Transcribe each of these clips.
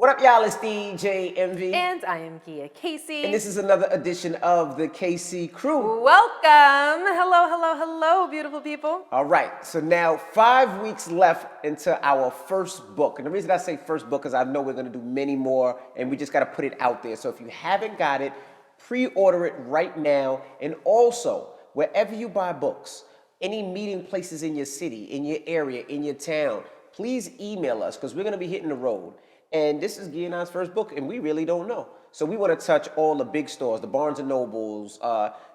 What up, y'all? It's DJ Envy. And I am Gia Casey. And this is another edition of the KC Crew. Welcome. Hello, hello, hello, beautiful people. All right, so now 5 weeks left into our first book. And the reason I say first book is I know we're going to do many more, and we just got to put it out there. So if you haven't got it, pre-order it right now. And also, wherever you buy books, any meeting places in your city, in your area, in your town, please email us because we're going to be hitting the road. And this is Gia and I's first book, and we really don't know. So we want to touch all the big stores, the Barnes & Nobles,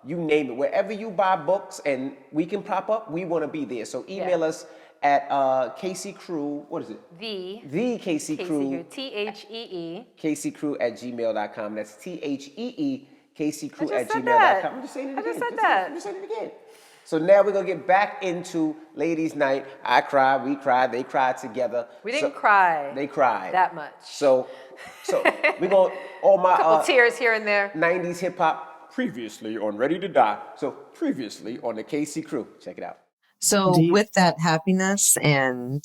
you name it. Wherever you buy books and we can pop up, we want to be there. So email us at KC Crew, what is it? The KC Crew. THEE. KC Crew at gmail.com. That's THEE, KC Crew at gmail.com. That. I'm just saying it again. I just said that. I'm just saying it again. So now we're going to get back into ladies' night. I cried, we cried, they cried together. We didn't cry. They cried. That much. So we're going to, all my couple tears here and there. 90s hip hop, previously on Ready to Die. So previously on the KC Crew. Check it out. So with that happiness and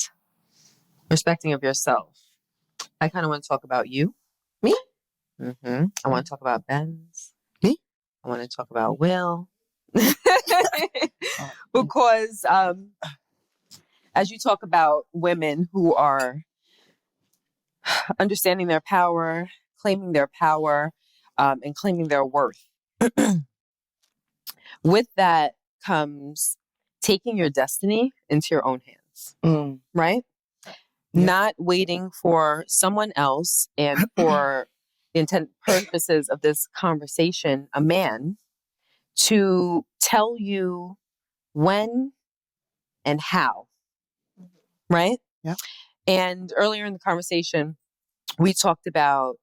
respecting of yourself, I kind of want to talk about you. Me? Mm-hmm. I want to talk about Benz. Me? I want to talk about Will. Because as you talk about women who are understanding their power, claiming their power, and claiming their worth, with that comes taking your destiny into your own hands, right? Yeah. Not waiting for someone else, and for the intent purposes of this conversation, a man to tell you when and how, right? Yeah. And earlier in the conversation, we talked about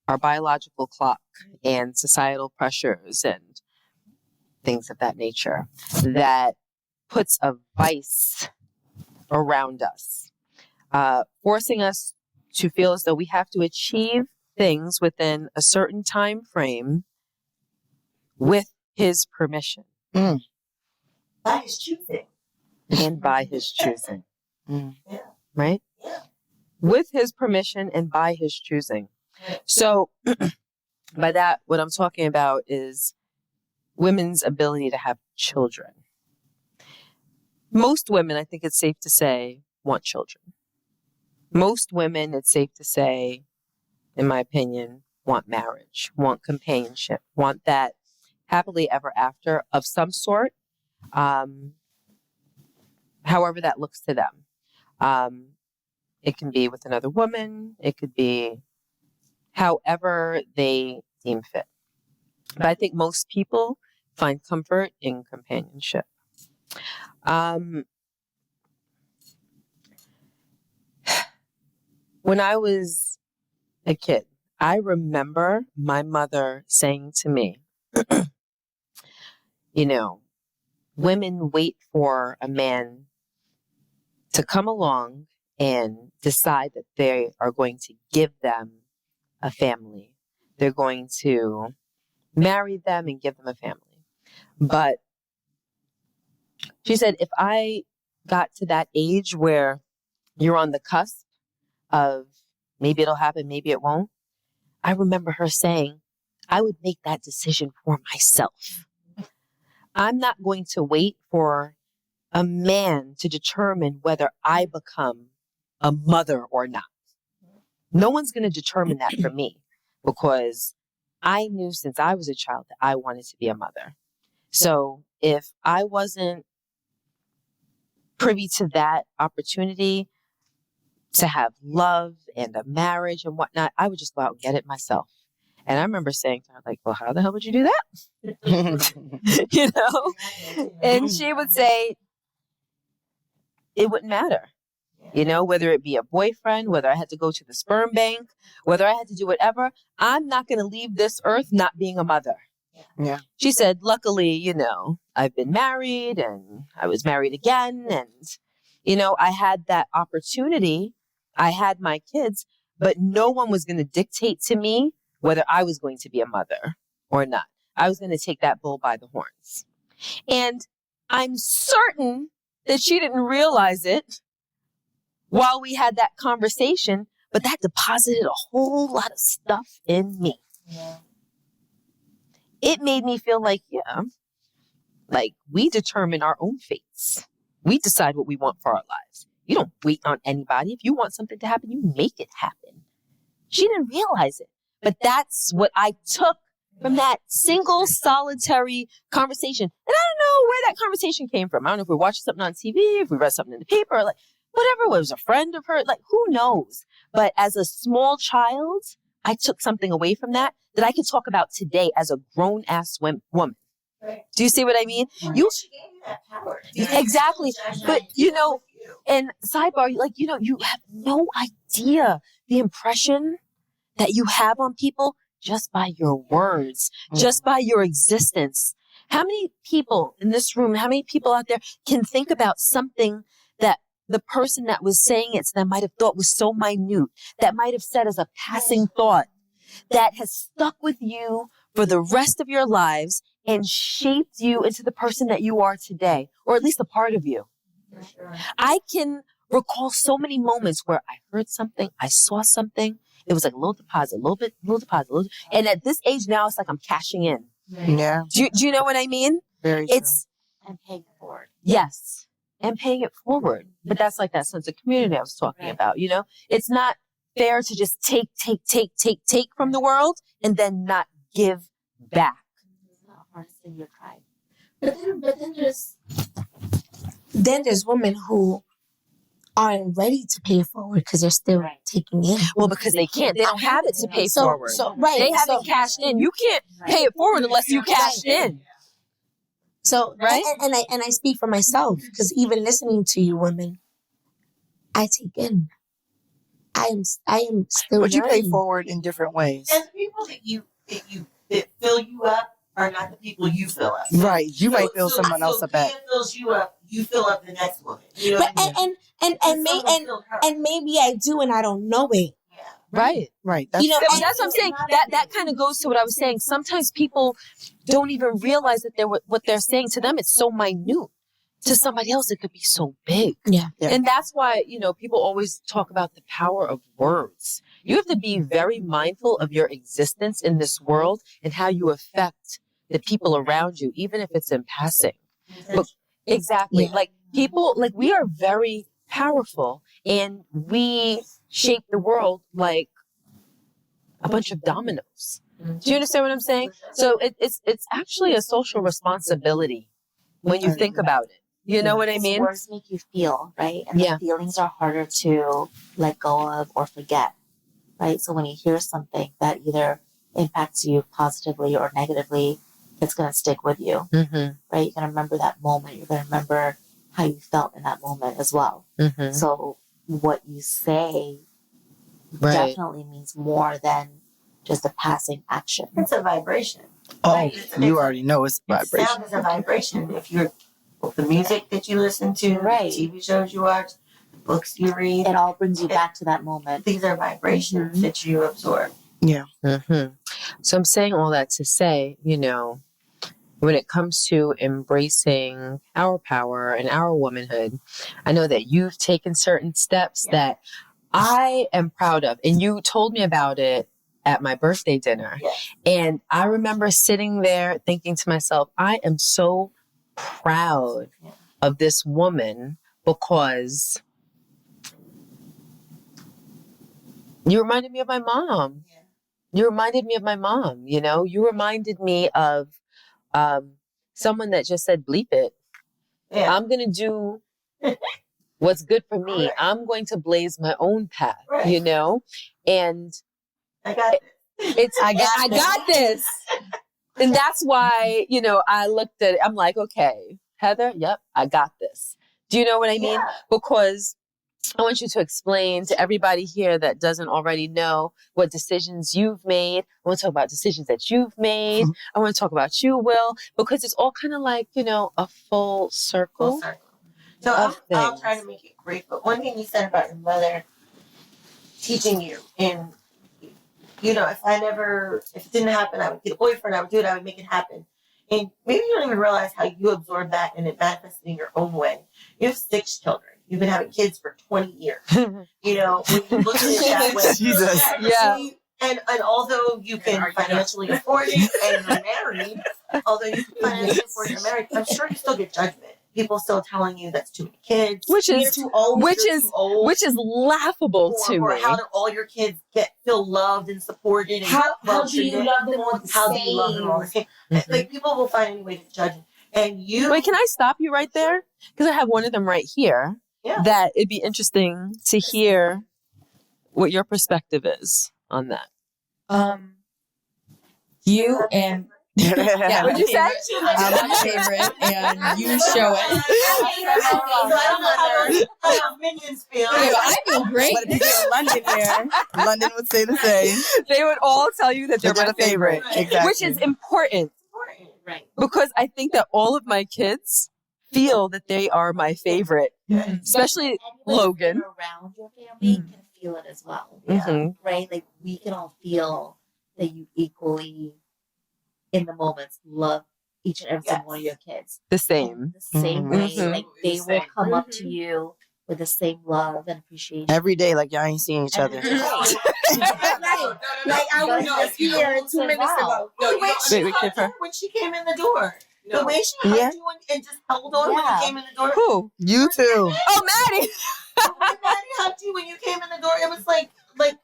our biological clock and societal pressures and things of that nature that puts a vice around us, forcing us to feel as though we have to achieve things within a certain time frame with his permission. By his choosing. And by his choosing. Yeah. Right? Yeah. With his permission and by his choosing. So by that, what I'm talking about is women's ability to have children. Most women, I think it's safe to say, want children. Most women, it's safe to say, in my opinion, want marriage, want companionship, want that happily ever after of some sort, however that looks to them. It can be with another woman. It could be however they deem fit. But I think most people find comfort in companionship. When I was a kid, I remember my mother saying to me, you know, women wait for a man to come along and decide that they are going to give them a family. They're going to marry them and give them a family. But she said, if I got to that age where you're on the cusp of maybe it'll happen, maybe it won't, I remember her saying, I would make that decision for myself. I'm not going to wait for a man to determine whether I become a mother or not. No one's going to determine that for me, because I knew since I was a child that I wanted to be a mother. So if I wasn't privy to that opportunity to have love and a marriage and whatnot, I would just go out and get it myself. And I remember saying to her, like, well, how the hell would you do that? You know? And she would say, it wouldn't matter. You know, whether it be a boyfriend, whether I had to go to the sperm bank, whether I had to do whatever, I'm not going to leave this earth not being a mother. Yeah. She said, luckily, you know, I've been married and I was married again. And, you know, I had that opportunity. I had my kids, but no one was going to dictate to me whether I was going to be a mother or not. I was going to take that bull by the horns. And I'm certain that she didn't realize it while we had that conversation, but that deposited a whole lot of stuff in me. Yeah. It made me feel like, like we determine our own fates. We decide what we want for our lives. You don't wait on anybody. If you want something to happen, you make it happen. She didn't realize it, but that's what I took from that single solitary conversation. And I don't know where that conversation came from. I don't know if we watched something on TV, if we read something in the paper, like whatever it was, a friend of hers, like who knows? But as a small child, I took something away from that I could talk about today as a grown ass woman. Right. Do you see what I mean? She gave you that power. Exactly. But and sidebar, you have no idea the impression that you have on people just by your words, just by your existence. How many people in this room, how many people out there can think about something that the person that was saying it to them might have thought was so minute, that might have said as a passing thought, that has stuck with you for the rest of your lives and shaped you into the person that you are today, or at least a part of you? For sure. I can recall so many moments where I heard something, I saw something. It was like a little deposit, and at this age now, it's like I'm cashing in. Yeah. Do you know what I mean? Very true. And paying it forward. Yes, and paying it forward. But that's like that sense of community I was talking about, It's not fair to just take from the world and then not give back. It's not harnessing your tribe. But then there's women who aren't ready to pay it forward because they're still taking in. Well, because they can't. They don't have it to pay forward. Right. They haven't cashed in. You can't pay it forward unless you cashed in. So, right? And I speak for myself because even listening to you women, I take in. I am still But you pay learning. forward in different ways. And the people that fill you up are not the people you fill up. Right. You might fill someone else up back. If fills you up, you fill up the next woman. You know But, what I mean? and maybe I do and I don't know it. Yeah. Right. Right. That's, That's what I'm saying. That kind of goes to what I was saying. Sometimes people don't even realize that what they're saying to them, it's so minute. To somebody else, it could be so big. Yeah. And that's why, people always talk about the power of words. You have to be very mindful of your existence in this world and how you affect the people around you, even if it's in passing. But, exactly. Yeah. Like people, we are very powerful and we shape the world like a bunch of dominoes. Do you understand what I'm saying? So it's actually a social responsibility when you think about it. You know what I mean? Words make you feel, right? And Yeah. the feelings are harder to let go of or forget, right? So when you hear something that either impacts you positively or negatively, it's going to stick with you, Mm-hmm. right? You're going to remember that moment. You're going to remember how you felt in that moment as well. Mm-hmm. So what you say Right. definitely means more than just a passing action. It's a vibration. oh, Right. you already know it's vibration. Sound is a vibration. If you're the music that you listen to, Right. the TV shows you watch, the books you read, It all brings you back to that moment. these are vibrations that you absorb. Yeah. Mm-hmm. So I'm saying all that to say, when it comes to embracing our power and our womanhood, I know that you've taken certain steps that I am proud of. And you told me about it at my birthday dinner. Yes. And I remember sitting there thinking to myself, I am so proud of this woman because you reminded me of my mom. Yeah. You reminded me of my mom, You reminded me of someone that just said, bleep it. Yeah. I'm going to do what's good for me. Right. I'm going to blaze my own path, Right. And I got it. I got this. And that's why, I looked at it. I'm like, okay, Heather, yep, I got this. Do you know what I mean? Yeah. Because I want you to explain to everybody here that doesn't already know what decisions you've made. I want to talk about decisions that you've made. I want to talk about you, Will, because it's all kind of like, a full circle. Full circle. So of I'll things. try to make it brief. But one thing you said about your mother teaching you, and if it didn't happen, I would get a boyfriend, I would do it, I would make it happen. And maybe you don't even realize how you absorb that and it manifested in your own way. You have 6 children. You've been having kids for 20 years. You know, when you look at it that way. Jesus. Yeah. So and although you can financially afford it and you're married, although you can financially afford it and you're married, I'm sure you still get judgment. People still telling you that's too many kids. Which you're is too old. which you're is too old. which is laughable to Or me. how do all your kids feel loved and supported? And How do you love them all the How do you love them all the same? same? Like people will find any way to judge it. And you Wait, can I stop you right there? Because I have one of them right here. Yeah. That it'd be interesting to hear what your perspective is on that. You and Yeah. What'd you say? I'm my favorite, and you show it. I don't know how minions feel. Yeah, but I feel great. But if you get London here, London would say the same. They would all tell you that they're They're my the favorite. Right. Exactly. which is important Right. because I think that all of my kids feel that they are my favorite, especially Logan. Around your family can feel it as well. Mhm. Right? Like we can all feel that you equally, in the moments, love each and every single one of your kids. The same. The same way. Mhm. Like they will come up to you with the same love and appreciation. Every day, like y'all ain't seeing each other. Like I was just here 2 minutes ago. The way she Wait, hugged Kipper. you when she came in the door. The way she hugged Yeah. you and just held on when Yeah. you came in the door. Who? You too. Oh, Maddie. The way Maddie hugged you when you came in the door, it was like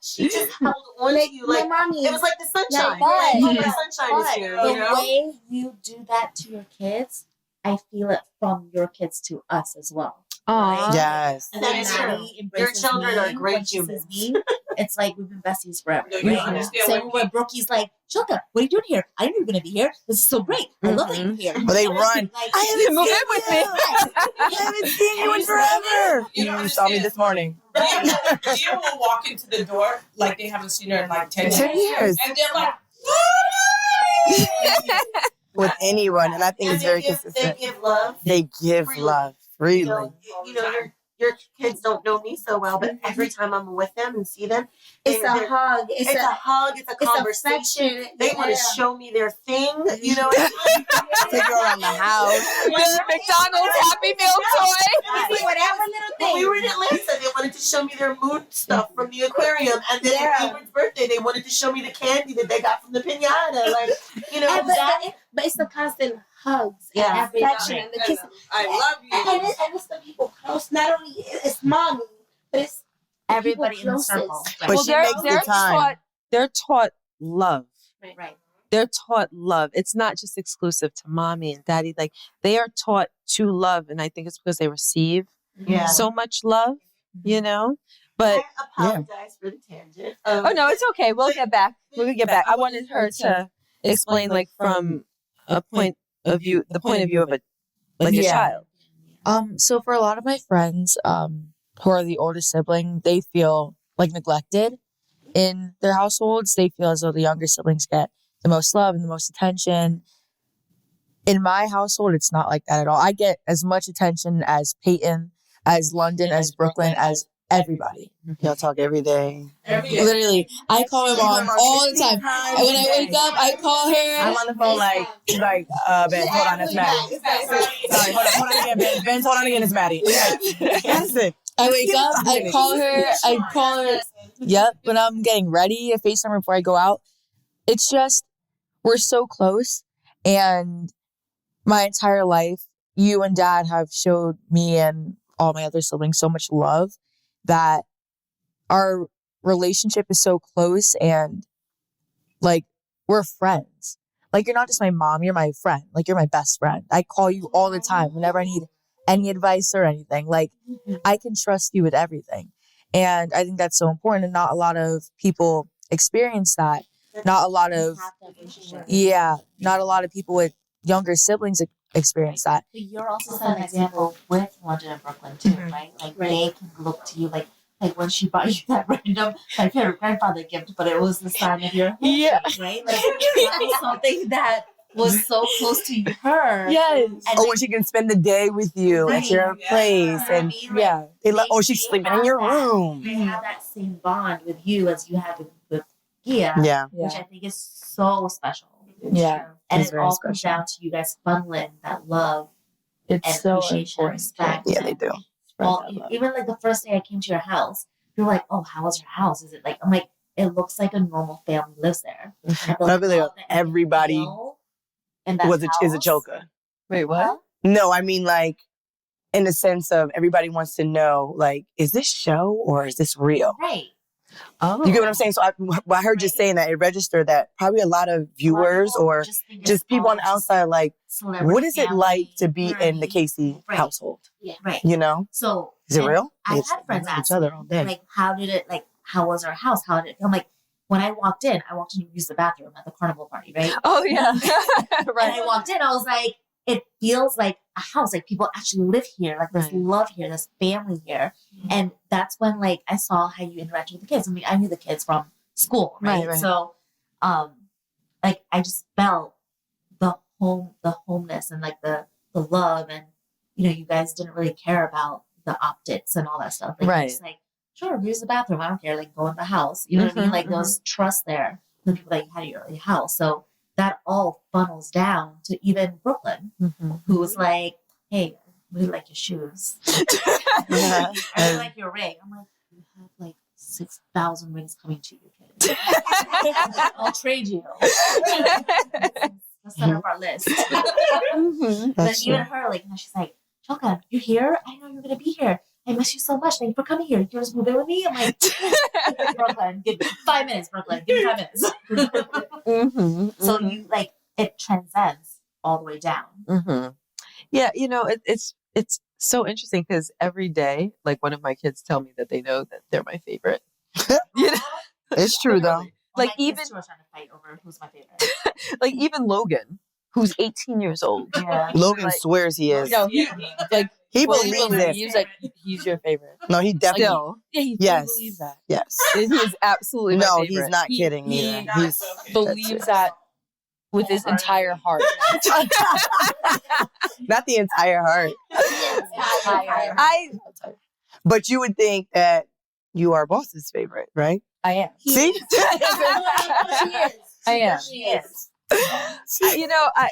she just held on to you. My Like mommy. it was like the sunshine. Like, Like, but- the sunshine is here. the You know? way you do that to your kids, I feel it from your kids to us as well. Aw. Yes. And that is true. Maddie embraces Your children me are great when she humans. sees me. It's like we've been besties forever. No, you right? understand Same when with Brookie's like, Shilka, what are you doing here? I knew you were going to be here. This is so great. I love that you're here. But they run. Like, I haven't Move seen in with me. I haven't seen you in forever. You don't You saw me understand. this morning. Gia will walk into the door like they haven't seen her in like 10 10 years. And they're like, With anyone, and I think it's very They consistent. give love. They give freely. love You freely. know, your kids don't know me so well, but every time I'm with them and see them, It's a they're- hug. It's a hug. It's a conversation. affection. They want to show me their thing. You know what I mean? Take you around the house. The McDonald's Happy Meal toy. Whatever little When we thing. were in Atlanta, they wanted to show me their mood stuff from the aquarium, and then Yeah. on Edward's birthday, they wanted to show me the candy that they got from the pinata. Like, you know, And but it's the constant hugs Yeah. and affection and the kisses. I love you. And it's the people close. Not only it's mommy, but it's the everybody in people the circle. closest. But she makes the time. They're taught love. Right. They're taught love. It's not just exclusive to mommy and daddy. Like they are taught to love, and I think it's because they receive yeah. so much love, you know. But I apologize for the tangent. oh no, it's okay. We'll get back. We'll get back. I wanted her to explain, like from a point of view, the point of view of a child. So for a lot of my friends, who are the oldest sibling, they feel like neglected in their households. They feel as though the younger siblings get the most love and the most attention. In my household, it's not like that at all. I get as much attention as Peyton, as London, as Brooklyn, as everybody. Y'all talk every day. Literally, I call my mom all the time. And when I wake up, I call I'm her. on the phone like, Benz, hold on, that's Maddie. Sorry, hold on again, Benz. Benz, hold on again, it's Maddie. That's it. I wake up, I call her. Yep, when I'm getting ready, I FaceTime her before I go out. It's just, we're so close. And my entire life, you and Dad have showed me and all my other siblings so much love that our relationship is so close, and like we're friends. Like you're not just my mom, you're my friend. Like you're my best friend. I call you all the time whenever I need any advice or anything. Like I can trust you with everything. And I think that's so important, and not a lot of people experience that. Not a lot of not a lot of people with younger siblings experience that. But you're also set an example with London and Brooklyn too, right? Like they can look to you like when she bought you that random my favorite grandfather gift, but it was the sign of your Yeah. right? Like it was something that was so close to her. Yes. And When she can spend the day with you at your place, and they she's sleeping in your room. They have that same bond with you as you have with Gia, Yeah. which I think is so special. Yeah. And It's it very all comes special. down to you guys funneling that love and It's so appreciation, important. respect. Yeah, they do. Well, even like the first day I came to your house, you were like, "Oh, how was your house? Is it like?" I'm like, "It looks like a normal family lives there." But I feel like everybody is a choker. Wait, what? Huh? No, I mean like in the sense of everybody wants to know, like, is this show or is this real? Right. Oh. You get what I'm saying? So I heard you saying that it registered that probably a lot of viewers or just people on the outside, like, what is it like to be in the Casey household? Yeah. Right. You know? So is it real? I had friends ask me, like, how did it, like, how was our house? How did it, I'm like, when I walked in to use the bathroom at the carnival party, right? Oh, yeah. Right. And I walked in, I was like, it feels like a house. Like people actually live here. Like there's love here. There's family here. And that's when like I saw how you interacted with the kids. I mean, I knew the kids from school, right? So, like I just felt the homeness and like the love, and you know, you guys didn't really care about the optics and all that stuff. Like, you're just like, sure, use the bathroom. I don't care. Like go in the house. You know what I mean? Like there was trust there. The people that you had at your house. So that all funnels down to even Brooklyn, who was like, "Hey, I really like your shoes. I really like your ring." I'm like, "You have like 6,000 rings coming to you, kid. I'll trade you." Let's set up our list. But even her, like, you know, she's like, "Choka, you here? I didn't know you were gonna be here. I miss you so much. Thank you for coming here. You just move in with me?" I'm like, "Brooklyn, give me 5 minutes, Brooklyn. Give me 5 minutes." So you like it transcends all the way down. Yeah, you know, it's so interesting because every day, like one of my kids tell me that they know that they're my favorite. You know? It's true though. Like even two are trying to fight over who's my favorite. Like even Logan, who's 18 years old. Yeah. Logan swears he is. No, he believes it. He's like he's your favorite. No, he definitely. Still. Yeah, he believes that. Yes. He is absolutely my favorite. He's not kidding either. He believes that with his entire heart. Not the entire heart. But you would think that you are boss's favorite, right? I am. See? She is. I am. She is. You know, I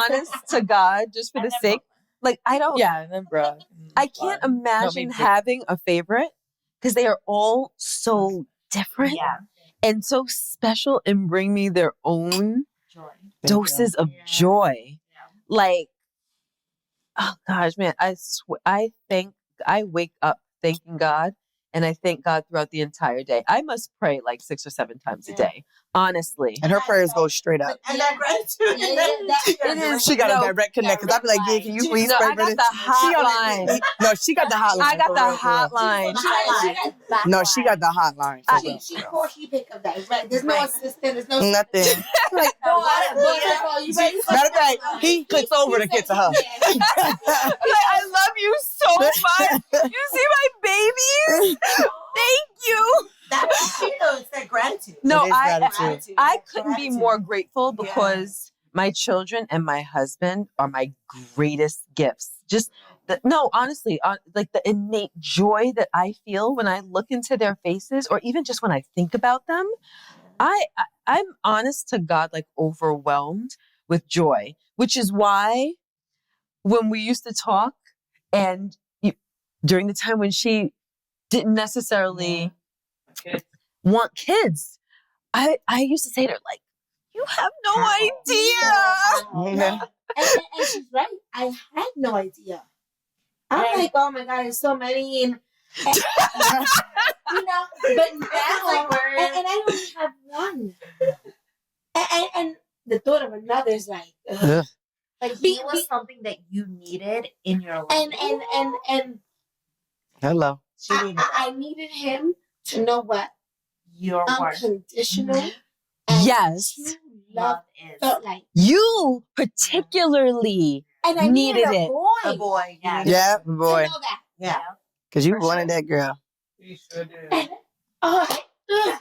honest to God, just for the sake, like I don't. Yeah, and then bro. I can't imagine having a favorite because they are all so different and so special and bring me their own doses of joy. Like, oh gosh, man, I wake up thanking God, and I thank God throughout the entire day. I must pray like 6 or 7 times a day, honestly. And her prayers go straight up. And that gratitude. It is. She got a direct connect. Cause I'd be like, "Yeah, can you please pray I for this?" got the hotline. No, she got the hotline. I got for the real, for real. hotline. No, she got the hotline. for real. She pick up that. Right. There's no assistant. There's no Nothing. like, Matter of fact, he clicks over to get to her. I love you so much. You see my babies? Thank you. That's it's that gratitude. No, It is gratitude. I couldn't be more grateful because my children and my husband are my greatest gifts. Just honestly, like the innate joy that I feel when I look into their faces, or even just when I think about them, I'm honest to God, like overwhelmed with joy, which is why when we used to talk and during the time when she didn't necessarily want kids, I used to say to her, like, you have no idea. And she's right. I had no idea. I'm like, oh my God, there's so many. And you know, but now, and I only have one. And the thought of another is like, ugh. Like he was something that you needed in your life. And Hello. I needed him to know what your worth. Unconditional. Yes. Love felt like. You particularly and I needed a it. boy. A boy, yeah. Yeah, boy. To know that. Yeah. Because you wanted that girl. You sure did. And, oh, Hold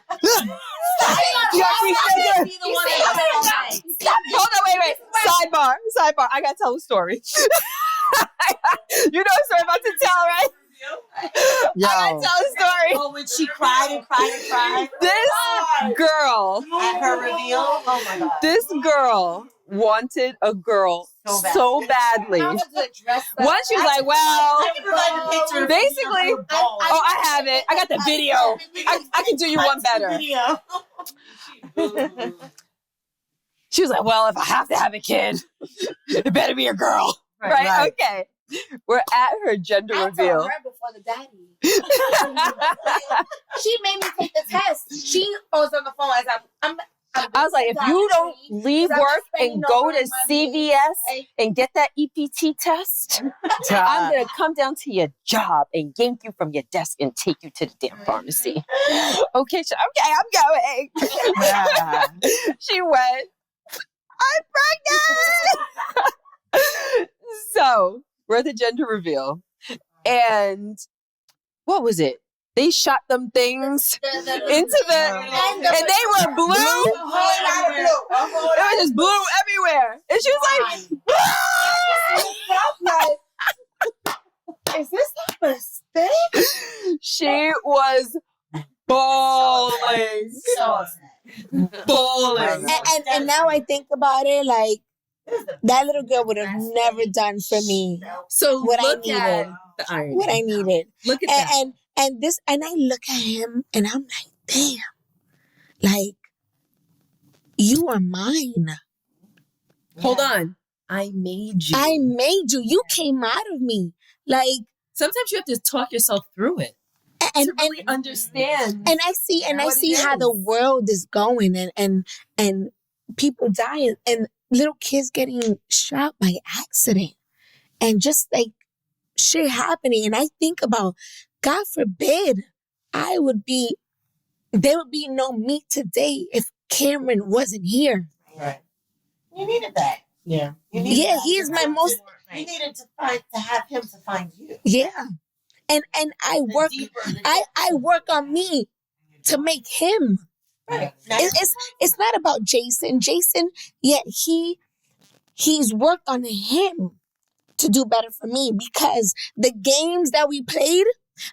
on, wait. Sidebar. I gotta tell a story. You know a story I'm about to tell, right? Yo. I gotta tell a story. Oh, when she cried and cried and cried. This girl At her reveal. Oh my God. This girl wanted a girl so badly. Once she was like, well, basically, I have it. I got the video. I can do you one better. She was like, well, if I have to have a kid, it better be a girl. Right? Okay. We're at her gender reveal. Her before the daddy. She made me take the test. She was on the phone as I was like, if you don't leave work and go to CVS and get that EPT test, I'm going to come down to your job and yank you from your desk and take you to the damn pharmacy. Okay, I'm going. She went, I'm pregnant. So we're at the gender reveal. And what was it? They shot them things into the, and they were blue. It was just blue everywhere. And she was like, is this a mistake? She was bawling. Bawling. And now I think about it, like, that little girl would have never done for me So what I look needed. at the irony. What I needed. Look at that. And I look at him and I'm like, damn, like, you are mine. Hold on. I made you. I made you. You came out of me. Like, Sometimes you have to talk yourself through it and to really understand. and I see how the world is going and people dying and little kids getting shot by accident and just like shit happening. And I think about, God forbid, there would be no me today if Cameron wasn't here. Right. You needed that. Yeah. You he is my most. You needed to have him to find you. Yeah, and I work. I work on me to make him. Right. It's not about Jason. Jason, yeah, he's worked on him to do better for me because the games that we played,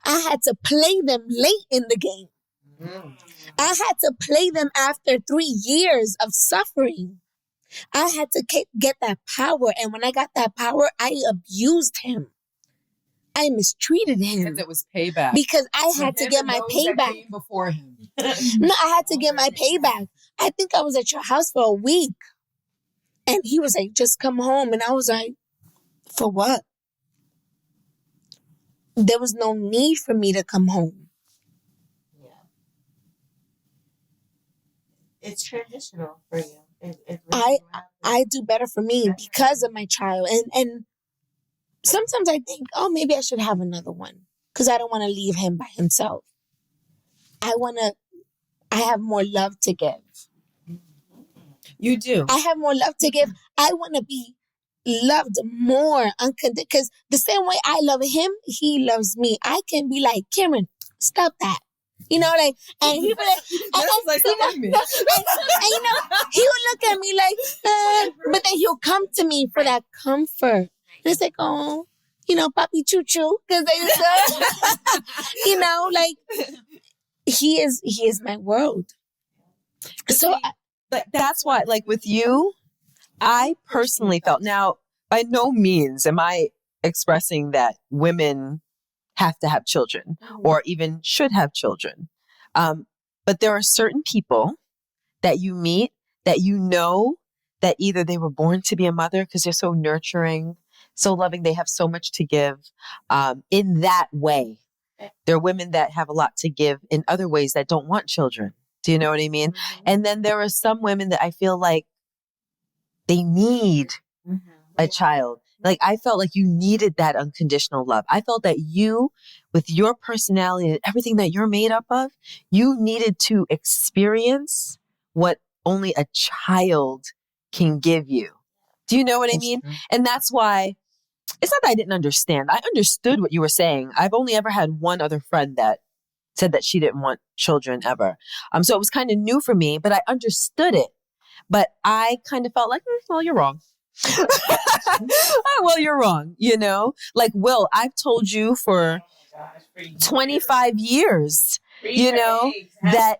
I had to play them late in the game. I had to play them after 3 years of suffering. I had to get that power. And when I got that power, I abused him. I mistreated him. Because it was payback. Because I had to get my payback. Before him. No, I had to get my payback. I think I was at your house for a week. And he was like, just come home. And I was like, for what? There was no need for me to come home. Yeah. It's transitional for you. It really I do better for me because of my child. And sometimes I think, oh, maybe I should have another one because I don't want to leave him by himself. I have more love to give. You do. I have more love to give. I want to be loved more unconditional because the same way I love him, he loves me. I can be like, Cameron, stop that. You know, like, and he would like, he would look at me like, but then he'll come to me for that comfort. And it's like, oh, papi choo choo, because like, he is my world. So, but that's why, like with you, I personally felt, now, by no means am I expressing that women have to have children or even should have children. But there are certain people that you meet that that either they were born to be a mother because they're so nurturing, so loving, they have so much to give in that way. There are women that have a lot to give in other ways that don't want children. Do you know what I mean? Mm-hmm. And then there are some women that I feel like they need a child. Like I felt like you needed that unconditional love. I felt that you, with your personality and everything that you're made up of, you needed to experience what only a child can give you. Do you know what I mean? And that's why it's not that I didn't understand. I understood what you were saying. I've only ever had one other friend that said that she didn't want children ever. So it was kind of new for me, but I understood it. But I kind of felt like, well, you're wrong. Well, you're wrong. Like, Will, I've told you for 25 years, that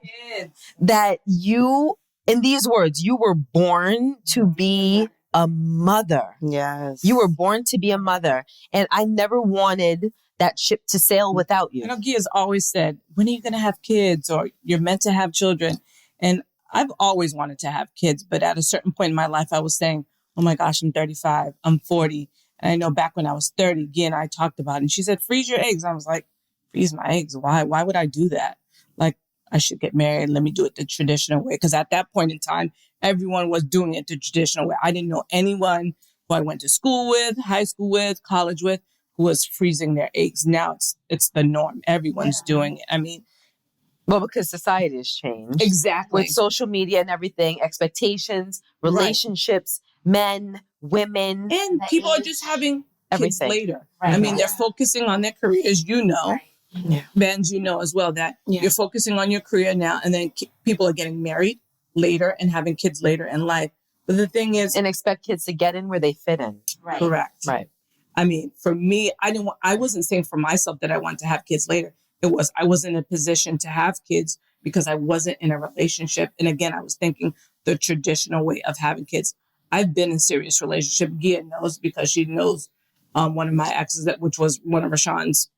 you in these words, you were born to be a mother. Yes. You were born to be a mother. And I never wanted that ship to sail without you. You know, Gia's always said, when are you going to have kids? Or you're meant to have children. And I've always wanted to have kids. But at a certain point in my life, I was saying, oh my gosh, I'm 35, I'm 40. And I know back when I was 30, Gia and I talked about it. And she said, freeze your eggs. I was like, freeze my eggs? Why? Why would I do that? Like, I should get married. Let me do it the traditional way. Because at that point in time, everyone was doing it the traditional way. I didn't know anyone who I went to school with, high school with, college with, who was freezing their eggs. Now it's the norm. Everyone's doing it. I mean, well, because society has changed. Exactly. With social media and everything, expectations, relationships, men, women. And people are just having kids everything later. Right. I mean, they're focusing on their careers, you know. Right. Yeah. Benz, you know as well that you're focusing on your career now, and then people are getting married later and having kids later in life. But the thing is, and expect kids to get in where they fit in. Right. Correct. Right. I mean, for me, I wasn't saying for myself that I want to have kids later. It was, I was in a position to have kids because I wasn't in a relationship. And again, I was thinking the traditional way of having kids. I've been in serious relationship. Gia knows because she knows one of my exes, which was one of Rashawn's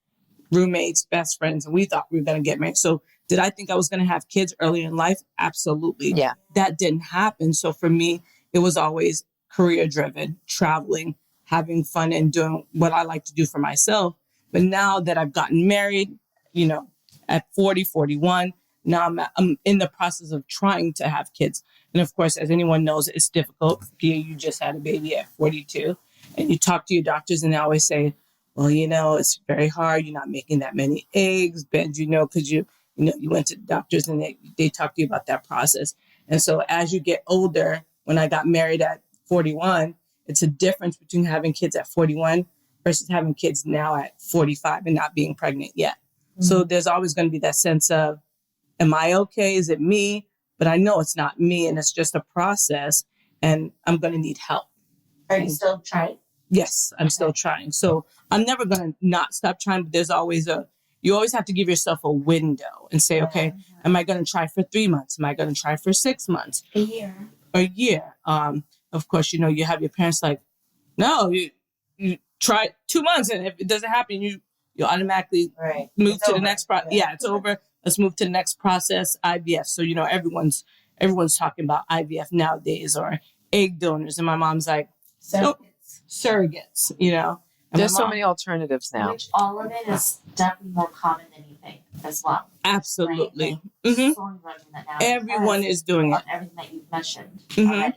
roommates, best friends, and we thought we were going to get married. So did I think I was going to have kids early in life? Absolutely. Yeah. That didn't happen. So for me, it was always career driven, traveling, having fun and doing what I like to do for myself. But now that I've gotten married, you know, at 40, 41, now I'm in the process of trying to have kids. And of course, as anyone knows, it's difficult. Gia, you just had a baby at 42 and you talk to your doctors and they always say, well, you know, it's very hard. You're not making that many eggs. Benz, you know, because you went to the doctors and they talk to you about that process. And so as you get older, when I got married at 41, it's a difference between having kids at 41 versus having kids now at 45 and not being pregnant yet. Mm-hmm. So there's always going to be that sense of, am I okay? Is it me? But I know it's not me and it's just a process and I'm going to need help. Are you still trying? Yes, I'm still trying. So I'm never going to not stop trying, but there's always you always have to give yourself a window and say, okay, am I going to try for 3 months? Am I going to try for 6 months? A year. A year. Of course, you know, you have your parents like, no, you try 2 months and if it doesn't happen, you automatically move to the next process. Yeah, it's over. Let's move to the next process, IVF. So, you know, everyone's talking about IVF nowadays or egg donors. And my mom's like, surrogates, you know. And there's so many alternatives now. Which all of it is definitely more common than you think as well. Absolutely. Right? Mm-hmm. So many women that now everyone is doing it. Everything that you've mentioned already.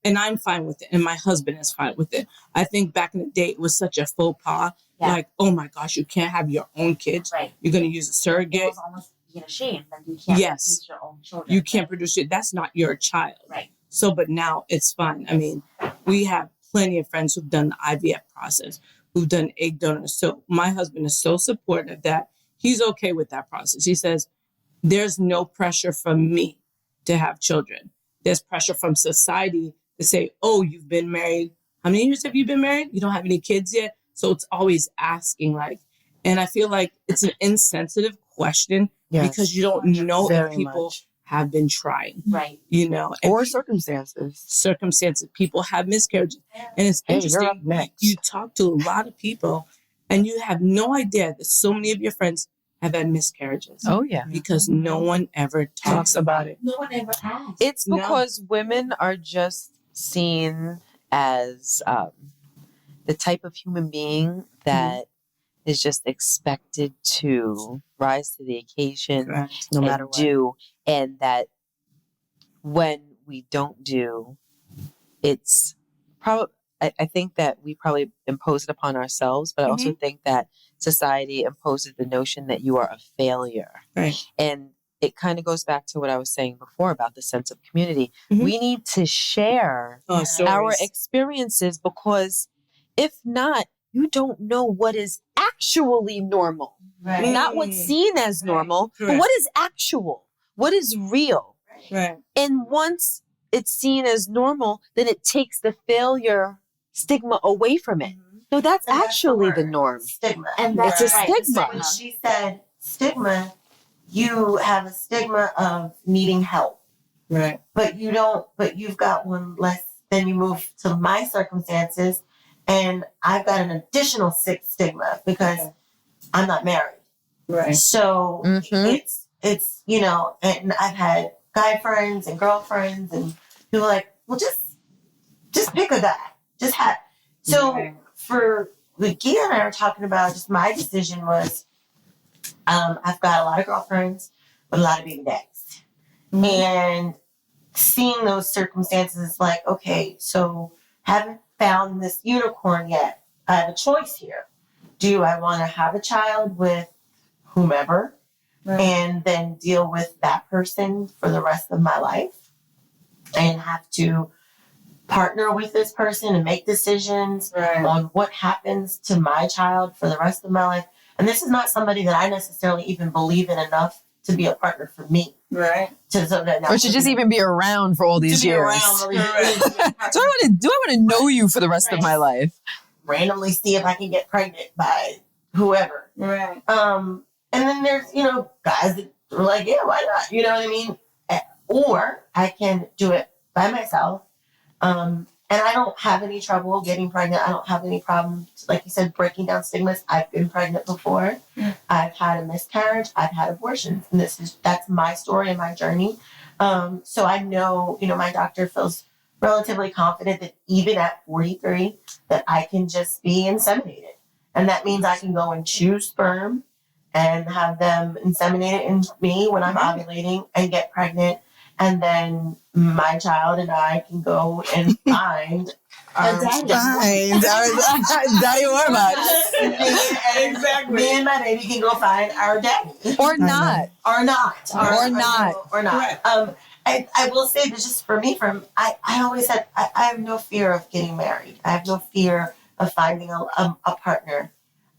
And I'm fine with it. And my husband is fine with it. I think back in the day, it was such a faux pas. Yeah. Like, oh my gosh, you can't have your own kids. Right. You're going to use a surrogate. It was almost being ashamed that you can't produce your own children. You can't produce it. That's not your child. Right. So, but now it's fine. I mean, we have plenty of friends who've done the IVF process, who've done egg donors. So my husband is so supportive that he's okay with that process. He says, there's no pressure from me to have children. There's pressure from society to say, oh, you've been married. How many years have you been married? You don't have any kids yet. So it's always asking like, and I feel like it's an insensitive question because you don't know if people have been trying. Right. You know. Or circumstances. People have miscarriages. And it's interesting. You talk to a lot of people and you have no idea that so many of your friends have had miscarriages. Oh, yeah. Because no one ever talks about it. No one ever asks. It's because women are just seen as the type of human being that is just expected to rise to the occasion, no matter what. Do, and that when we don't do, it's probably. I think that we probably impose it upon ourselves, but I also think that society imposes the notion that you are a failure, right? And it kind of goes back to what I was saying before about the sense of community. We need to share our experiences because if not, you don't know what is actually normal. Right. Not what's seen as normal, but what is actual, what is real. Right. And once it's seen as normal, then it takes the failure stigma away from it. So that's actually the norm. Stigma. And it's a stigma. So when she said stigma, you have a stigma of needing help. Right. But you've got one less. Then you move to my circumstances, and I've got an additional stigma because I'm not married. Right. So Mhm. it's and I've had guy friends and girlfriends and people like, well, just pick a guy, just have. So for what Gia and I were talking about, just my decision was, I've got a lot of girlfriends with a lot of baby daddies, and seeing those circumstances, like, okay, so haven't found this unicorn yet. I have a choice here. Do I want to have a child with whomever and then deal with that person for the rest of my life and have to partner with this person and make decisions on what happens to my child for the rest of my life? And this is not somebody that I necessarily even believe in enough to be a partner for me. Right. Or to just even be around for all these years. Do I want to know you for the rest of my life? Randomly see if I can get pregnant by whoever. Right. And then there's, guys that are like, yeah, why not? You know what I mean? Or I can do it by myself. And I don't have any trouble getting pregnant. I don't have any problem, like you said, breaking down stigmas. I've been pregnant before. I've had a miscarriage. I've had abortions. And that's my story and my journey. So I know, my doctor feels relatively confident that even at 43, that I can just be inseminated. And that means I can go and choose sperm and have them inseminated in me when I'm ovulating and get pregnant. And then my child and I can go and find our Daddy Warbucks. Exactly. Me and my baby can go find our daddy. Or not. Or not. Or not. I will say that just for me, I always said I have no fear of getting married. I have no fear of finding a partner.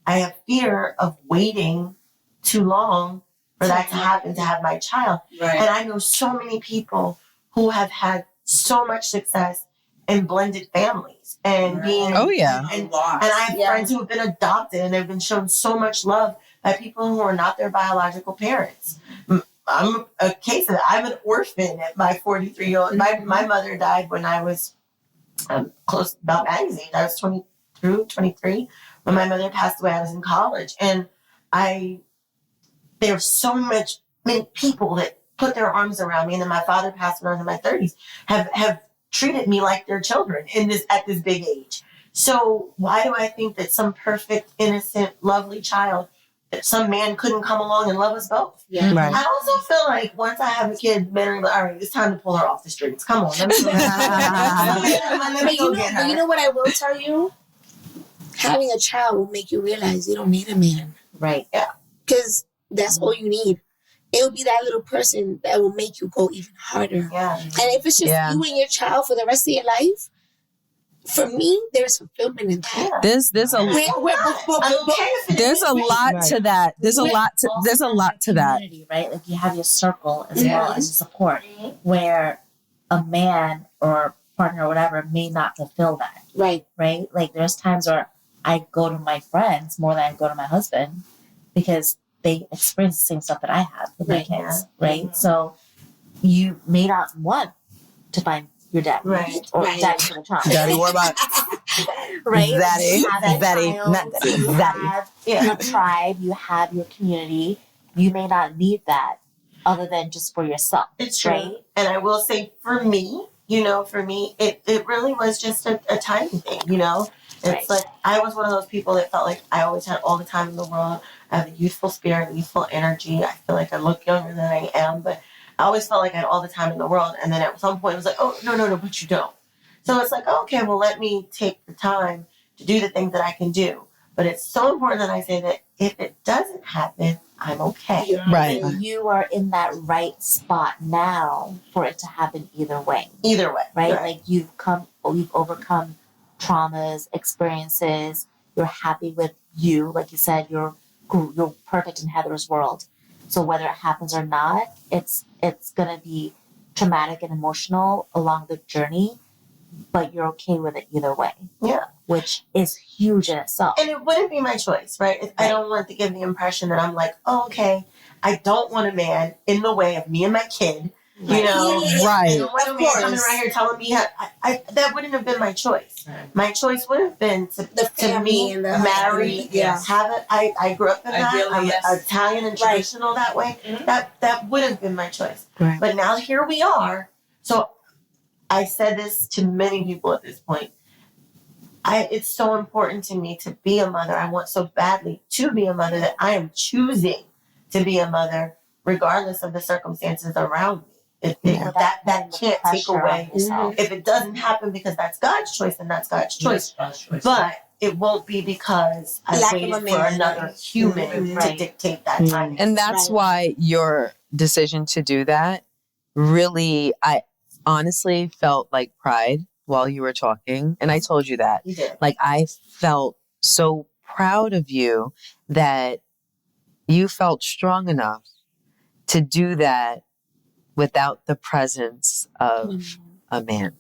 I have fear of waiting too long for that to happen, to have my child. Right. And I know so many people who have had so much success in blended families and being Oh, yeah. and I have friends who have been adopted and they've been shown so much love by people who are not their biological parents. I'm a case of that. I'm an orphan at my 43-year-old. My mother died when I was close, about marriage age. I was 23 when my mother passed away. I was in college, and there's so many people that put their arms around me, and then my father passed when I was in my 30s, have treated me like their children at this big age. So why do I think that some perfect, innocent, lovely child, that some man couldn't come along and love us both? Yeah. Right. I also feel like once I have a kid, men are like, all right, it's time to pull her off the streets. Come on. Let me go get her. But you know what I will tell you? Having a child will make you realize you don't need a man. Right. Yeah. Because that's all you need. It will be that little person that will make you go even harder. Yeah. And if it's just you and your child for the rest of your life, for me, there's fulfillment in that. There's a lot to that. There's a lot to that. Community, right? Like you have your circle as well as support, where a man or partner or whatever may not fulfill that. Right. Right? Like there's times where I go to my friends more than I go to my husband because they experience the same stuff that I have with my kids. Right? So you may not want to find your dad, or daddy for the child. Daddy Warbucks. Right? Zaddy. You have that Zaddy. child, Not Daddy. you Zaddy. have your tribe, you have your community. You may not need that other than just for yourself. It's true. Right? And I will say for me, it really was just a timing thing, It's like I was one of those people that felt like I always had all the time in the world. I have a youthful spirit, youthful energy. I feel like I look younger than I am, but I always felt like I had all the time in the world. And then at some point it was like, oh, no, but you don't. So it's like, okay, well, let me take the time to do the things that I can do. But it's so important that I say that if it doesn't happen, I'm okay. Right. And you are in that right spot now for it to happen either way. Either way. Right? Like you've overcome traumas, experiences. You're happy with you. Like you said, you're perfect in Heather's world. So whether it happens or not, it's going to be traumatic and emotional along the journey, but you're okay with it either way. Yeah. Which is huge in itself. And it wouldn't be my choice, right? I don't want to give the impression that I'm like, oh, okay, I don't want a man in the way of me and my kid You know, Right. And one of man coming right here telling me that wouldn't have been my choice. My choice would have been to meet, marry, have it. I grew up in that. I'm Italian and traditional that way. That would have been my choice. Right. But now here we are. So I said this to many people at this point. It's so important to me to be a mother. I want so badly to be a mother that I am choosing to be a mother regardless of the circumstances around me. That can't take away. If it doesn't happen because that's God's choice, then that's God's choice. But it won't be because I waited for another human to dictate that time. And that's why your decision to do that really, I honestly felt like pride while you were talking. And I told you that. You did. Like, I felt so proud of you that you felt strong enough to do that without the presence of a man.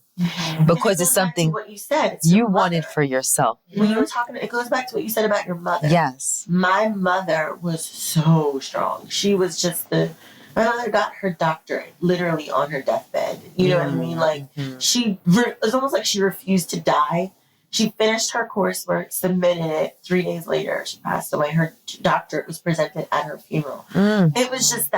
Because it's something what you said. you wanted for yourself. When you were talking, it goes back to what you said about your mother. Yes. My mother was so strong. She was just my mother got her doctorate literally on her deathbed. You know what I mean? Like, it was almost like she refused to die. She finished her coursework, submitted it. 3 days later, she passed away. Her doctorate was presented at her funeral. It was just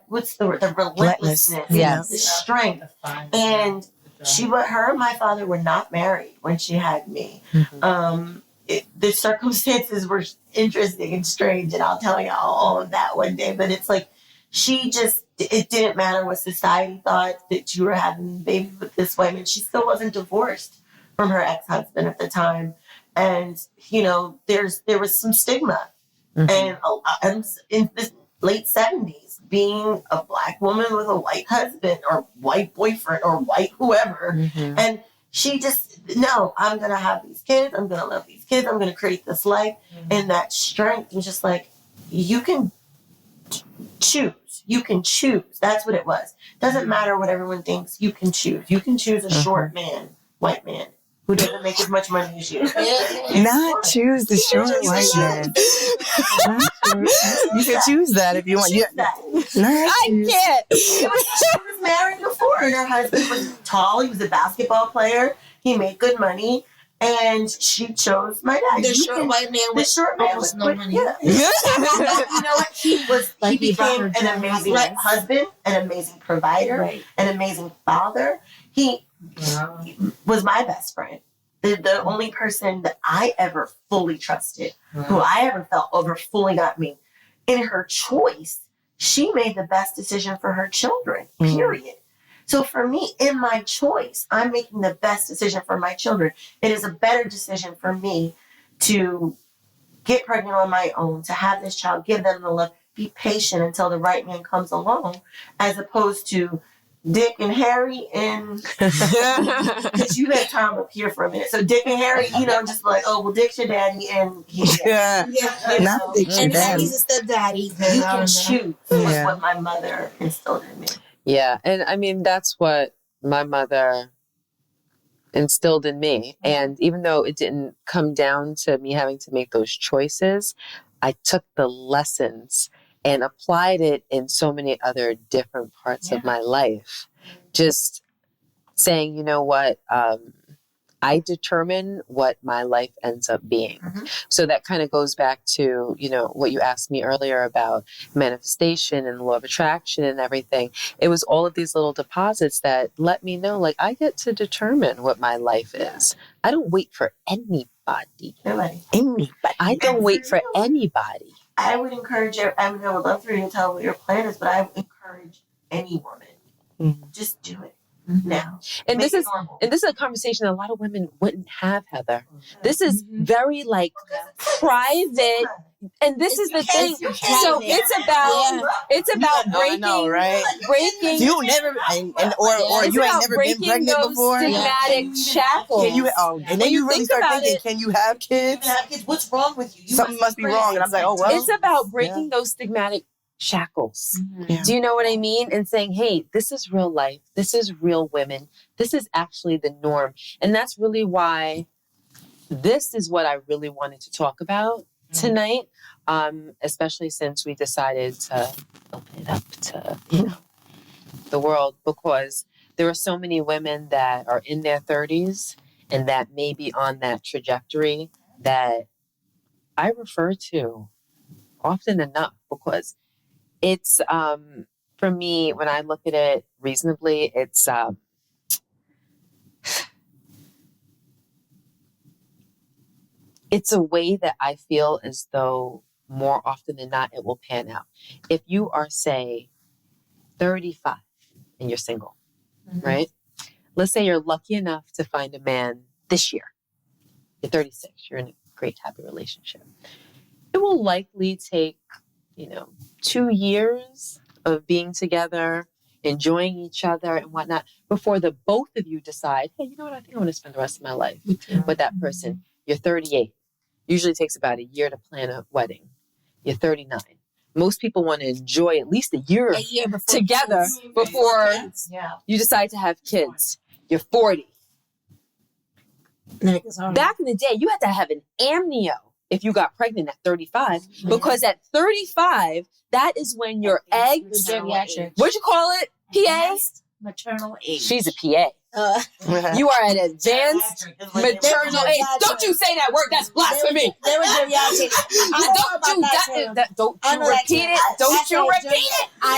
what's the word? The relentlessness, the strength. And her and my father were not married when she had me. The circumstances were interesting and strange, and I'll tell you all of that one day. But it's like, it didn't matter what society thought that you were having a baby with this woman. She still wasn't divorced from her ex-husband at the time. And, there was some stigma. And in the late 70s, being a Black woman with a white husband or white boyfriend or white whoever. And she just, no, I'm going to have these kids. I'm going to love these kids. I'm going to create this life. And that strength was just like, you can choose. You can choose. That's what it was. Doesn't matter what everyone thinks. You can choose. You can choose a short man, white man, who doesn't make as much money as you. Not choose the short white man. You can choose that if you want. I can't. She was married before, and her husband was tall. He was a basketball player. He made good money. And she chose my dad. The short white man with almost no money. Yeah. You know what? He became an amazing husband, an amazing provider, an amazing father. He was my best friend. The only person that I ever fully trusted, who I ever felt fully got me. In her choice, she made the best decision for her children, period. So for me, in my choice, I'm making the best decision for my children. It is a better decision for me to get pregnant on my own, to have this child, give them the love, be patient until the right man comes along, as opposed to Dick and Harry and because you had time up here for a minute. So Dick and Harry, just like, oh well, Dick's your daddy and not Dick's your and daddy. Daddy's a stepdaddy. You can choose. Was what my mother instilled in me. Yeah, and I mean, that's what my mother instilled in me. And even though it didn't come down to me having to make those choices, I took the lessons and applied it in so many other different parts of my life. Just saying, you know what, I determine what my life ends up being. So that kind of goes back to, what you asked me earlier about manifestation and the law of attraction and everything. It was all of these little deposits that let me know, like, I get to determine what my life is. I don't wait for anybody. I don't wait for anybody. I would encourage you, I would love for you to tell what your plan is, but I would encourage any woman, just do it now. And this is a conversation that a lot of women wouldn't have, Heather. This is very private. And this is the thing. So it's about breaking, breaking. You never, or you ain't never been pregnant before. Stigmatic shackles. And then you really start thinking, can you have kids? What's wrong with you? Something must be wrong. And I'm like, oh well. It's about breaking those stigmatic shackles. Do you know what I mean? And saying, hey, this is real life. This is real women. This is actually the norm. And that's really why this is what I really wanted to talk about tonight, especially since we decided to open it up to, the world, because there are so many women that are in their 30s and that may be on that trajectory that I refer to often enough, because it's, for me, when I look at it reasonably, it's a way that I feel as though more often than not it will pan out. If you are, say, 35 and you're single, right? Let's say you're lucky enough to find a man this year. You're 36, you're in a great, happy relationship. It will likely take, 2 years of being together, enjoying each other and whatnot, before the both of you decide, hey, you know what, I think I want to spend the rest of my life with that person. You're 38. Usually takes about a year to plan a wedding. You're 39. Most people want to enjoy at least a year together before you decide to have kids. You're 40. Back in the day, you had to have an amnio if you got pregnant at 35, because at 35, that is when your eggs, what'd you call it? PA? Maternal age. She's a PA. You are at advanced maternal age. Don't you say that word. That's blasphemy. There was geriatric. Don't you repeat it. Don't you repeat it. I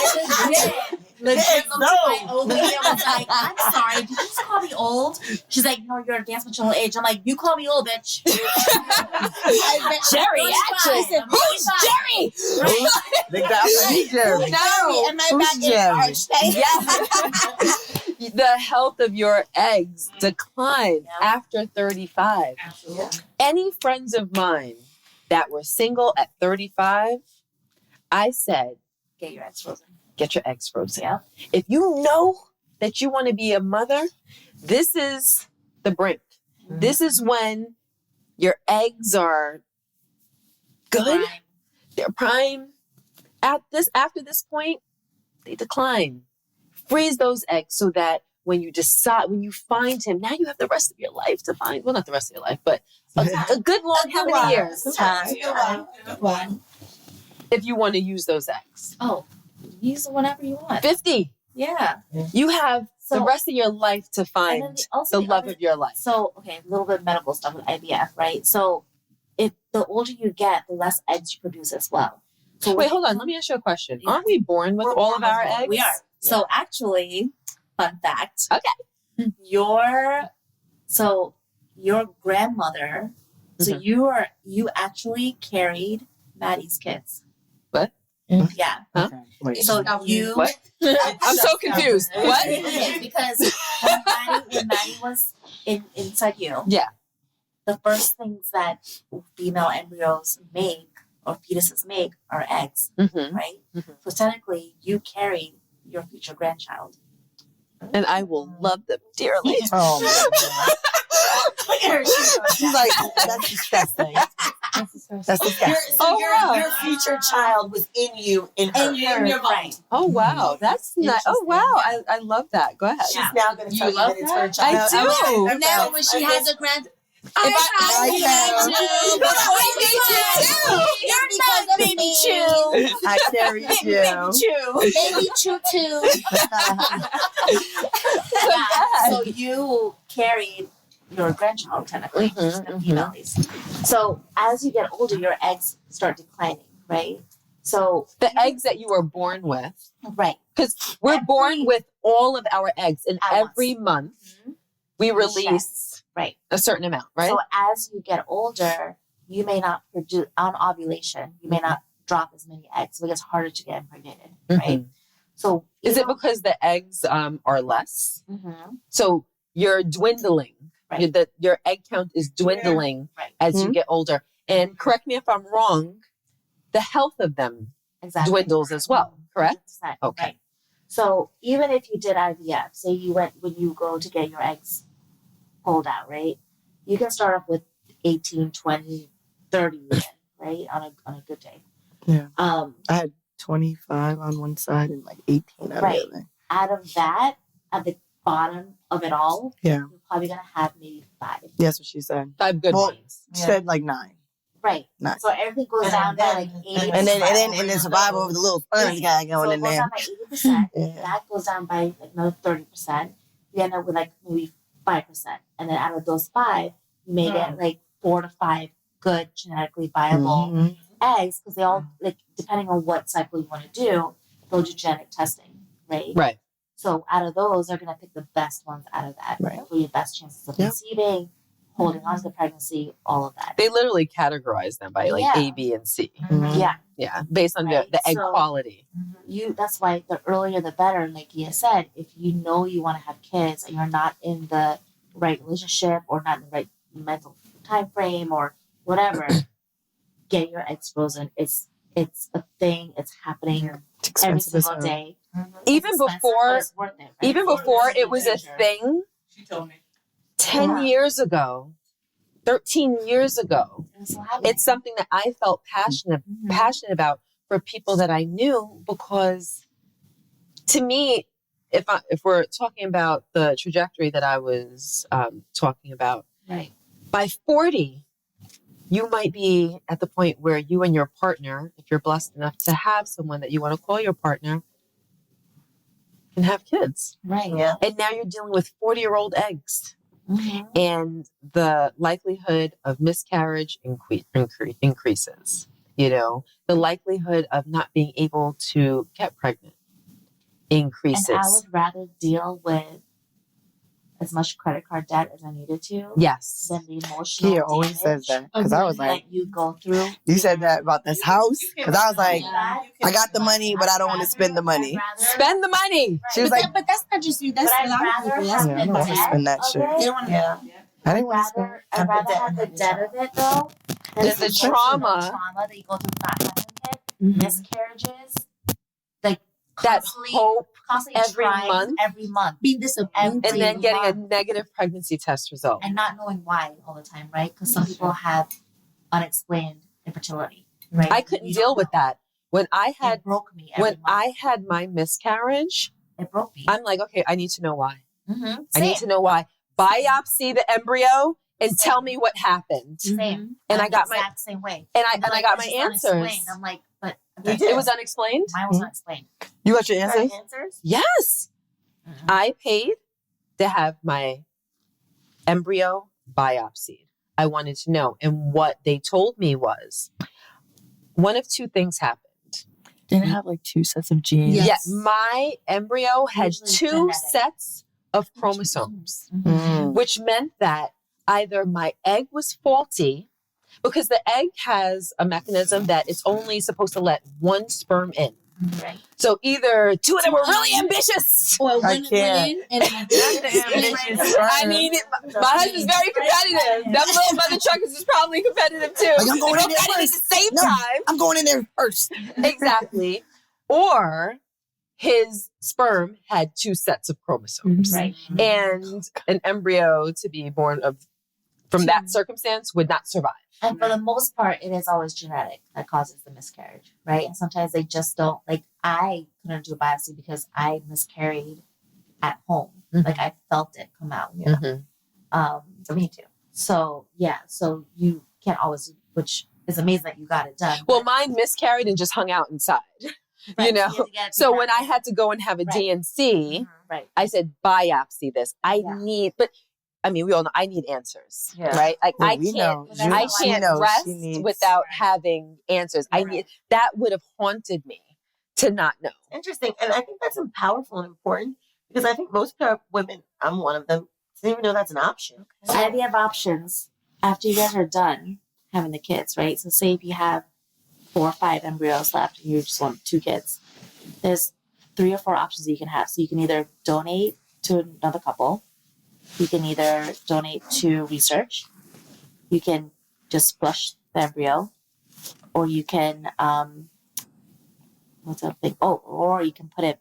legit looked at my old lady and was like, I'm sorry, did you just call me old? She's like, no, you're advanced maternal age. I'm like, you call me old, bitch. Jerry, actually. Who's Jerry? Jerry. No. And my back is arched. Yes. The health of your eggs decline after 35. Absolutely. Any friends of mine that were single at 35, I said, Get your eggs frozen. Get your eggs frozen. Yeah. If you know that you want to be a mother, this is the brink. Mm-hmm. This is when your eggs are good. Prime. They're prime. After this point, they decline. Freeze those eggs so that when you find him, now you have the rest of your life to find. Well, not the rest of your life, but a good long how many years? One. If you want to use those eggs. Oh, use whatever you want. 50. Yeah. You have the rest of your life to find the love of your life. So, okay, a little bit of medical stuff with IVF, right? So, if the older you get, the less eggs you produce as well. So wait, hold on. Let me ask you a question. Yeah. Aren't we born with all of our eggs? We are. Yeah. So actually, fun fact. Okay. Your grandmother. So you actually carried Maddie's kids. What? Yeah. Huh? Wait. So you. What? I'm so confused. What? Because when Maddie was inside you. Yeah. The first things that female embryos make or fetuses make are eggs, right? Mm-hmm. So technically, you carried your future grandchild. And I will love them dearly. Oh, my God. She's like, that's disgusting. That's disgusting. Your future child was in you, in your mind. Oh, wow. That's nice. Oh, wow. I love that. Go ahead. She's now going to tell you that it's her child. I do. Now when she has a grand... I You're not baby chew. I carry you. Baby chew too. So you carried your grandchild technically, the females. So as you get older, your eggs start declining, right? So the eggs that you were born with, right? Because we're born with all of our eggs, and every month we release a certain amount, right? So as you get older, you may not produce on ovulation. You may not drop as many eggs, so it gets harder to get impregnated, right? So is it because the eggs are less? So you're dwindling. Right. Your egg count is dwindling as you get older. And correct me if I'm wrong, the health of them dwindles as well, correct? 100%, okay. Right. So even if you did IVF, say when you go to get your eggs pulled out, right? You can start off with 18, 20, 30 even, right? On a good day. Yeah. I had 25 on one side and like 18 on the other. Out of that, at the bottom of it all, you're probably going to have maybe 5. That's what she said. 5 good ones. She said like 9. Right. Nice. So everything goes down by like 80%. And then the survival of the little sponge guy going so in it goes there. down by 80%. Yeah. That goes down by like another 30%. You end up with like maybe 5%. And then out of those 5, you may get like 4 to 5 good genetically viable eggs, because they all, like, depending on what cycle you want to do, they'll do genetic testing, right? Right. So out of those, they're going to pick the best ones out of that for your best chances of conceiving, holding on to the pregnancy, all of that. They literally categorize them by like A, B, and C. Yeah. Yeah. Based on the egg quality. That's why the earlier the better. Like Gia said, if you know you want to have kids and you're not in the right relationship or not in the right mental time frame or whatever, get your eggs frozen. It's a thing. It's happening every single day. Even before, it's worth it, right? even before it was a thing, She told me. 10 years ago, 13 years ago, it's something that I felt passionate about for people that I knew, because to me, if we're talking about the trajectory that I was talking about, right, by 40, you might be at the point where you and your partner, if you're blessed enough to have someone that you want to call your partner, can have kids. Right. Yeah. And now you're dealing with 40-year-old eggs. And the likelihood of miscarriage increases. You know, the likelihood of not being able to get pregnant increases. And I would rather deal with as much credit card debt as I needed to. Yes. Than the emotional He always says that, because I was like, that you go through. you said that about this house, because I was like, I got the money, but I don't want to spend the money. Spend the money. She was like, but that's not just you. That's a lot of people. yeah, I don't want to spend that shit. They don't want to. I didn't want to spend. I'd rather have the debt of it though. The trauma that you go through not having it, miscarriages, like that constantly, hope constantly every trying month, being disappointed, and then getting a negative pregnancy test result. and not knowing why all the time, right? Because some people have unexplained infertility, right? I couldn't deal with that. When I had it broke me. Every when month. I had my miscarriage, it broke me. I'm like, okay, I need to know why. Mm-hmm. I need to know why. Biopsy the embryo and tell me what happened. Same. And I I'm got the exact same way. and I Like, got it's my just answers. unexplained. I'm like, but It was unexplained. mine was unexplained. You got your answers? answers. Yes. I paid to have my embryo biopsied. I wanted to know. And what they told me was one of two things happened. Didn't have like 2 sets of genes. Yes. My embryo had Usually 2 genetic. sets of chromosomes, Mm. which meant that either my egg was faulty, because the egg has a mechanism that it's only supposed to let 1 sperm in. Right. So either 2 of them were really ambitious. Well, I can't. I mean, my husband's very competitive. That little mother truckers is probably competitive too. Like, I'm going in there Competitive first. at the same No. time. I'm going in there first. Exactly. Or his sperm had 2 sets of chromosomes. Right. And an embryo to be born from that circumstance would not survive. And for the most part, it is always genetic that causes the miscarriage, right? And sometimes they just don't, like, I couldn't do a biopsy because I miscarried at home. Like, I felt it come out. For me too. So, yeah. So you can't always, which is amazing that you got it done. Well, mine miscarried and just hung out inside. Right, You know, so you have to get it so done. when I had to go and have a Right. DNC, Right. I said, biopsy this. I Yeah. need, but I mean, we all know I need answers, Yeah. right? Like Well, I we can't, know. I She can't knows rest she needs- without having answers. I need, that would have haunted me to not know. Interesting, and I think that's powerful and important because I think most women, I'm one of them, didn't even know that's an option. So you have options after you guys are done having the kids, right? So say if you have 4 or 5 embryos left and you just want 2 kids, there's 3 or 4 options that you can have. So you can either donate to another couple, you can either donate to research, you can just flush the embryo, or you can what's that thing? Oh, or you can put it.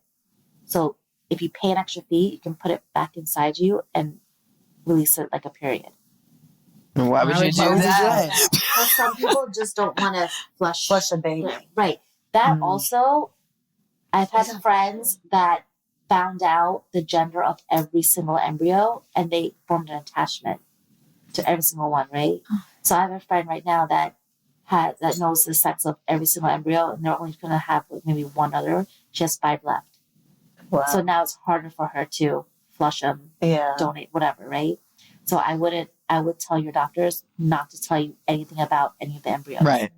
So if you pay an extra fee, you can put it back inside you and release it like a period. Why would you do that? Because some people just don't want to flush a baby. Right. That also, I've had friends that found out the gender of every single embryo and they formed an attachment to every single one, right? So I have a friend right now that that knows the sex of every single embryo, and they're only going to have maybe one other. She has 5 left. Wow. So now it's harder for her to flush them, donate, whatever, right? So I would tell your doctors not to tell you anything about any of the embryos. Right.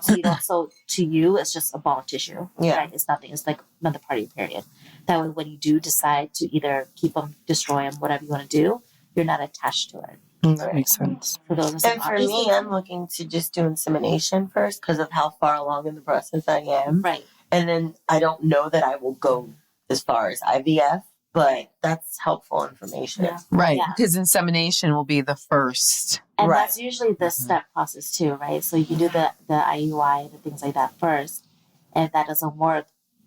So you don't. So to you, it's just a ball of tissue. Yeah. Right? It's nothing. It's like another part of your period. That way, when you do decide to either keep them, destroy them, whatever you want to do, you're not attached to it. That makes sense. So those are some And for options. me, I'm looking to just do insemination first because of how far along in the process I am. Right. And then I don't know that I will go as far as IVF, but that's helpful information. Yeah. Right. Yeah. Because insemination will be the first. And Right. that's usually the step process too, right? So you can do the IUI and the things like that first. And if that doesn't work,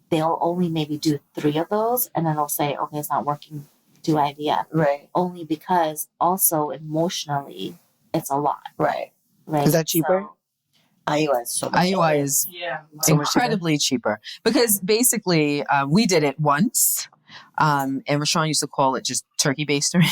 they'll only maybe do 3 of those, and then they'll say, okay, it's not working, do IVF. Right. Only because also emotionally, it's a lot, Right. right? Is that cheaper? So, IUI is so much IUI is So much incredibly cheaper because basically we did it once. And Rashawn used to call it just turkey bastery,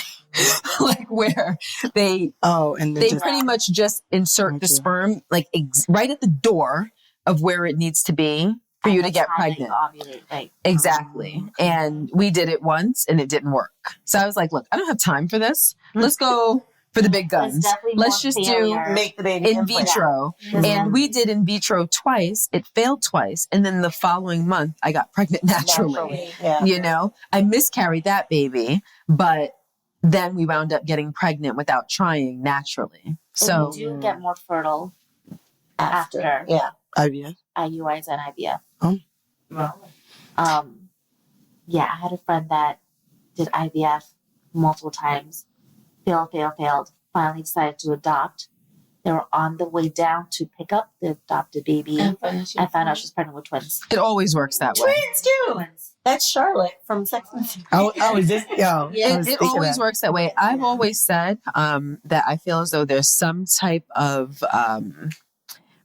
like where they pretty much just insert the sperm like right at the door of where it needs to be for you to get pregnant. Ovulate, right? Exactly. And we did it once and it didn't work. So I was like, look, I don't have time for this. Let's go for the big guns. Let's just make the baby in vitro. And we did in vitro twice. It failed twice. And then the following month, I got pregnant naturally. Yeah. You know, I miscarried that baby, but then we wound up getting pregnant without trying naturally. So And you do get more fertile after Yeah. IVF. IUIs and IVF. Oh. Yeah, I had a friend that did IVF multiple times. Failed. Finally decided to adopt. They were on the way down to pick up the adopted baby. And found out she was pregnant with twins. it always works that way. Twins too. That's Charlotte from Sex and the City. Oh, is this? Yo, It always works that way. I've always said that I feel as though there's some type of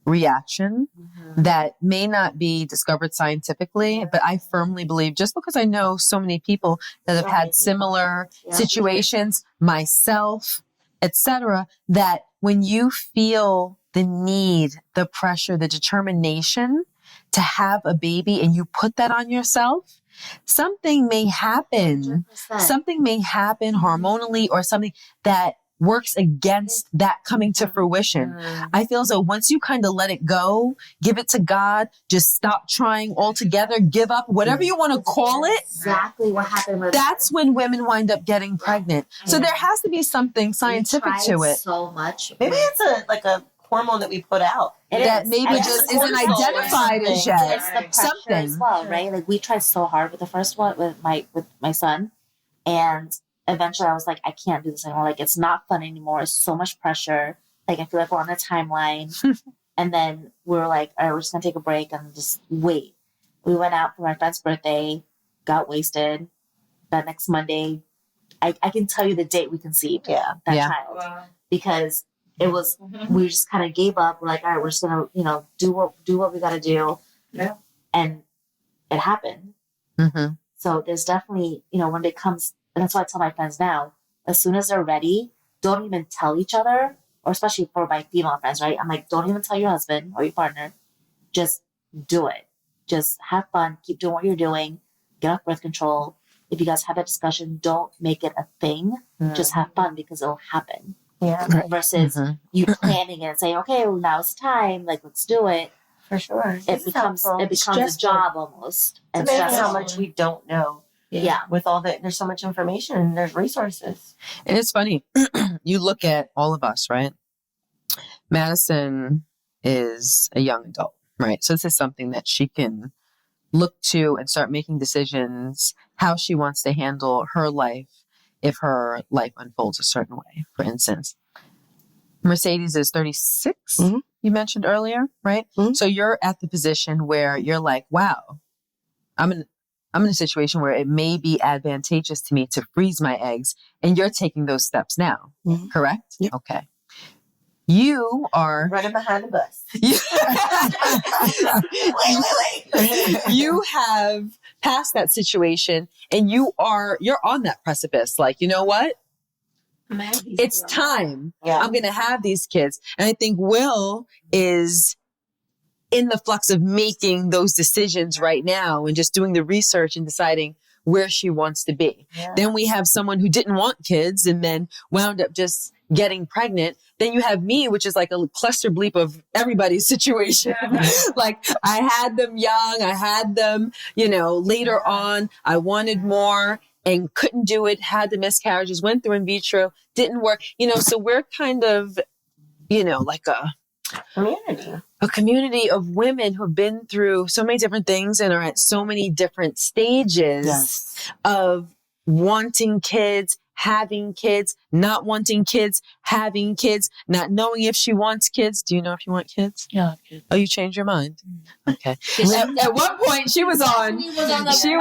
reaction that may not be discovered scientifically, but I firmly believe just because I know so many people that have had similar situations, myself, etc., that when you feel the need, the pressure, the determination to have a baby and you put that on yourself, something may happen. 100%. Something may happen hormonally or something that works against that coming to fruition. I feel as though once you kind of let it go, give it to God, just stop trying altogether, give up, whatever you want to call it. Exactly what happened with That's when women wind up getting pregnant. So there has to be something scientific to it. So much. Maybe it's a hormone that we put out. That maybe And just it's isn't cortisol or identified as something. yet. It's the pressure Something. as well, right? Like we tried so hard with the first one with my son, and eventually I was like, I can't do this anymore. Like it's not fun anymore. It's so much pressure. Like I feel like we're on a timeline. And then we were like, all right, we're just gonna take a break and just wait. We went out for my friend's birthday, got wasted. That next Monday, I can tell you the date we conceived that child because it was we just kind of gave up. We're like, all right, we're just gonna do what we gotta do, and it happened. So there's definitely when it comes, and that's why I tell my friends now, as soon as they're ready, don't even tell each other, or especially for my female friends, right? I'm like, don't even tell your husband or your partner, just do it. Just have fun, keep doing what you're doing, get off birth control. If you guys have that discussion, don't make it a thing. Just have fun because it'll happen. Versus you planning it and saying, okay, well, now it's time. Like, let's do it. For sure. It becomes a job almost. It's And amazing how stressful. much we don't know. Yeah. With all there's so much information and there's resources. And it's funny. You look at all of us, right? Madison is a young adult, right? So this is something that she can look to and start making decisions how she wants to handle her life if her life unfolds a certain way. For instance, Mercedes is 36, you mentioned earlier, right? So you're at the position where you're like, wow, I'm in a situation where it may be advantageous to me to freeze my eggs, and you're taking those steps now, correct? Yep. Okay. You are running behind the bus. Wait. You have passed that situation and you're on that precipice. Like, you know what? It's time. Yeah. I'm going to have these kids. And I think Will is in the flux of making those decisions right now and just doing the research and deciding where she wants to be. Yeah. Then we have someone who didn't want kids and then wound up just getting pregnant. Then you have me, which is like a cluster bleep of everybody's situation. Like I had them young, I had them, later on, I wanted more and couldn't do it, had the miscarriages, went through in vitro, didn't work, so we're kind of, like a community of women who have been through so many different things and are at so many different stages of wanting kids, having kids, not wanting kids, having kids, not knowing if she wants kids. Do you know if you want kids? Yeah, kids. Oh, you changed your mind. Okay. At one point, she was on your bus. She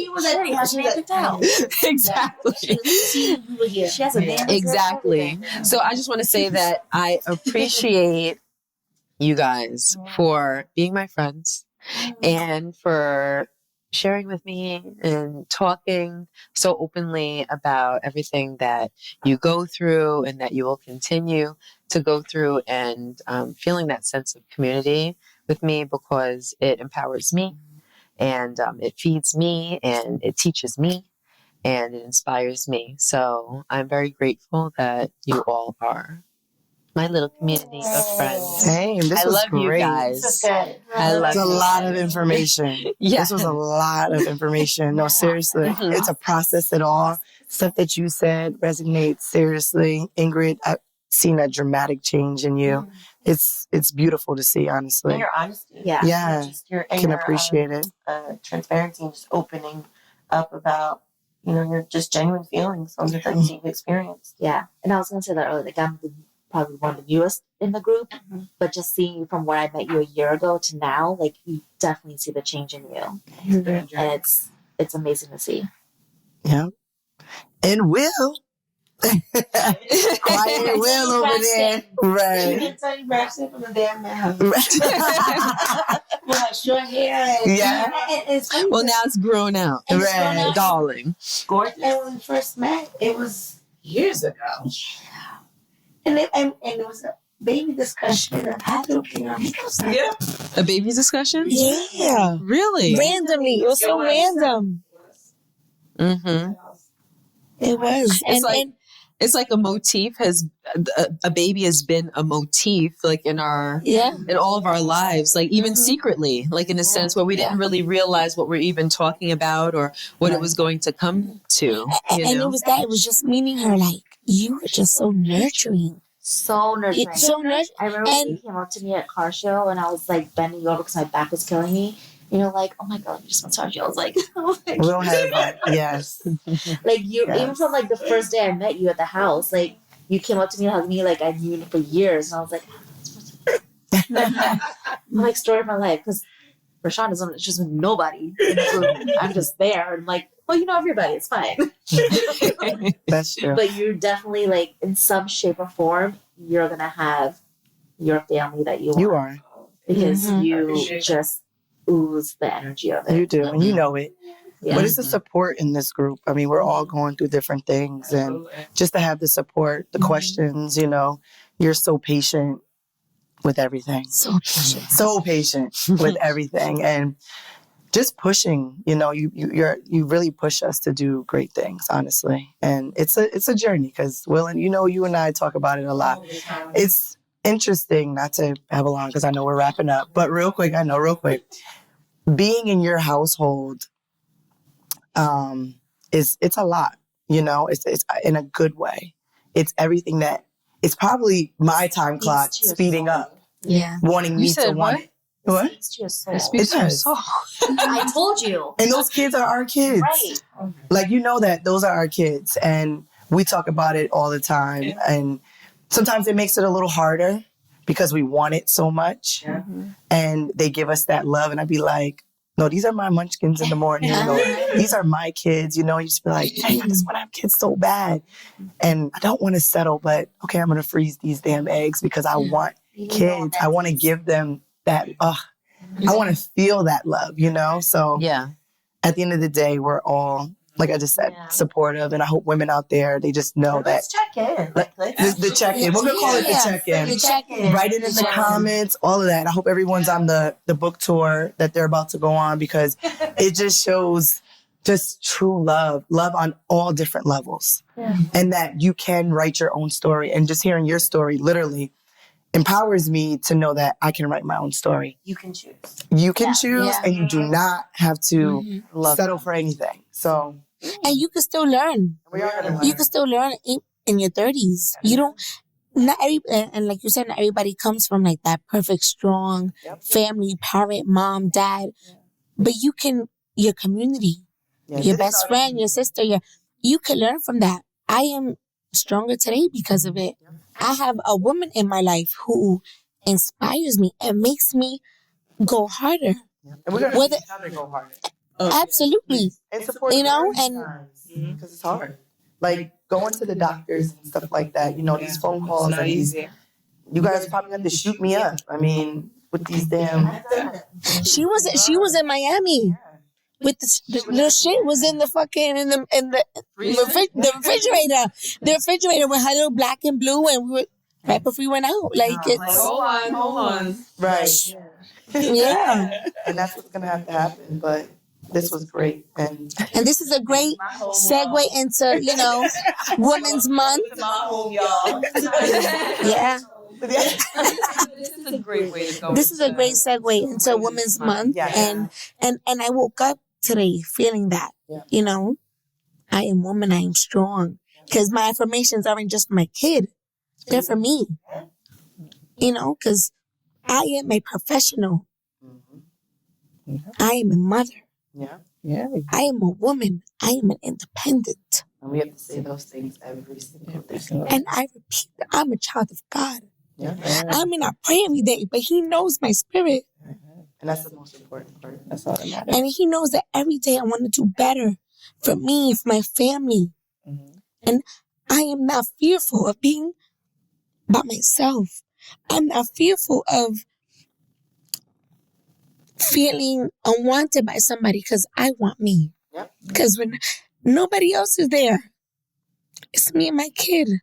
was like, how she picked out. Exactly. She has a name. Exactly. So I just want to say that I appreciate you guys for being my friends and for sharing with me and talking so openly about everything that you go through and that you will continue to go through, and feeling that sense of community with me, because it empowers me and it feeds me and it teaches me and it inspires me. So I'm very grateful that you all are my little community of friends. Same. This I was love great. you guys. I love It's a you. lot of information. Yeah. This was a lot of information. No, seriously. It's a process at all. Stuff that you said resonates seriously. Ingrid, I've seen a dramatic change in you. It's beautiful to see, honestly. And your honesty. Yeah. And Can appreciate it. Transparency and just opening up about, your just genuine feelings on the things you've experienced. Yeah. And I was going to say that earlier. Like, I'm probably one of the newest in the group, but just seeing you from where I met you a year ago to now, like, you definitely see the change in you. And it's amazing to see. Yeah. And Will. Quiet Will over there. Right. Tony Braxton from the damn mouth. With short hair. Yeah. It's funny. Well, now it's grown out. It's grown out. Darling. Gorgeous. And when we first met, it was years ago. And it was a baby discussion. Yeah. A baby discussion? Yeah. Really? Randomly. It was so random. Mm-hmm. It was. It's like a motif a baby has been a motif, like in all of our lives, like even secretly, like in a sense where we didn't really realize what we're even talking about or what it was going to come to. And it was just meeting her, like, you were just so nurturing. So nurturing. It's so nurturing. I remember when you came up to me at car show and I was like bending over because my back was killing me. And you're like, oh my God, you just massage you. I was like, We'll have that. Yes. Like even from like the first day I met you at the house, like you came up to me and hugged me like I knew you for years. And I was like, I'm like, story of my life. Because Rashawn is just with nobody in the group. I'm just there. And I'm like, well, you know everybody. It's fine. That's true. But you're definitely like, in some shape or form, you're going to have your family that you want. You are. Because you just ooze the energy of it. You do. And you know it. Yeah. But it's the support in this group. I mean, we're all going through different things. And just to have the support, the questions, you're so patient with everything. So patient. So patient with everything. And just pushing, you really push us to do great things, honestly. And it's a journey because, Will, and you and I talk about it a lot. It's interesting, not to have a long, because I know we're wrapping up, but real quick, being in your household, it's a lot, it's in a good way. It's everything that, it's probably my time clock speeding up. Yeah. Wanting me to want it. What? It speaks to your soul. It speaks to your soul. I told you. And those kids are our kids. Right. Like, that those are our kids. And we talk about it all the time. And sometimes it makes it a little harder because we want it so much. And they give us that love. And I'd be like, no, these are my munchkins in the morning. These are my kids. You just be like, dang, I just want to have kids so bad. And I don't want to settle, but okay, I'm going to freeze these damn eggs because I want kids. I want to give them that. I want to feel that love, So Yeah. at the end of the day, we're all like I just said, supportive. And I hope women out there, they just know that. Let's check in. The check-in. We're going to call it the check-in. The check-in. Write it in the comments, all of that. I hope everyone's on the book tour that they're about to go on, because it just shows just true love on all different levels. Yeah. And that you can write your own story. And just hearing your story literally empowers me to know that I can write my own story. You can choose. You can choose, and you do not have to settle for anything. So, and you can still learn. You can still learn in your 30s. You don't. Not every, and like you said, not everybody comes from like that perfect, strong family, parent, mom, dad. But you can, your community, your best friend, your sister, you can learn from that. I am stronger today because of it. I have a woman in my life who inspires me and makes me go harder. And we're going to go harder. Absolutely. And support, and because it's hard. Like going to the doctors and stuff like that. These phone calls are easy. You guys probably have to shoot me up. I mean, with these damn. She was in Miami. With the little shit was in the fucking the refrigerator. The refrigerator with her little black and blue, and we were right before we went out. Like it's Hold on. Right. Yeah. And that's what's gonna have to happen. But this was great, and this is a great segue into Women's Month. Yeah. This is a great way to go. This is a great segue into Women's Month, and I woke up today feeling that I am woman, I am strong, because my affirmations aren't just for my kid, they're for me. Because I am a professional. I am a mother. I am a woman. I am an independent. And we have to say those things every single day. And I repeat, I'm a child of God. I may not pray every day, but He knows my spirit. And that's the most important part. That's all that matters. And He knows that every day I want to do better for me, for my family. And I am not fearful of being by myself. I'm not fearful of feeling unwanted by somebody, because I want me. Because when nobody else is there, it's me and my kid.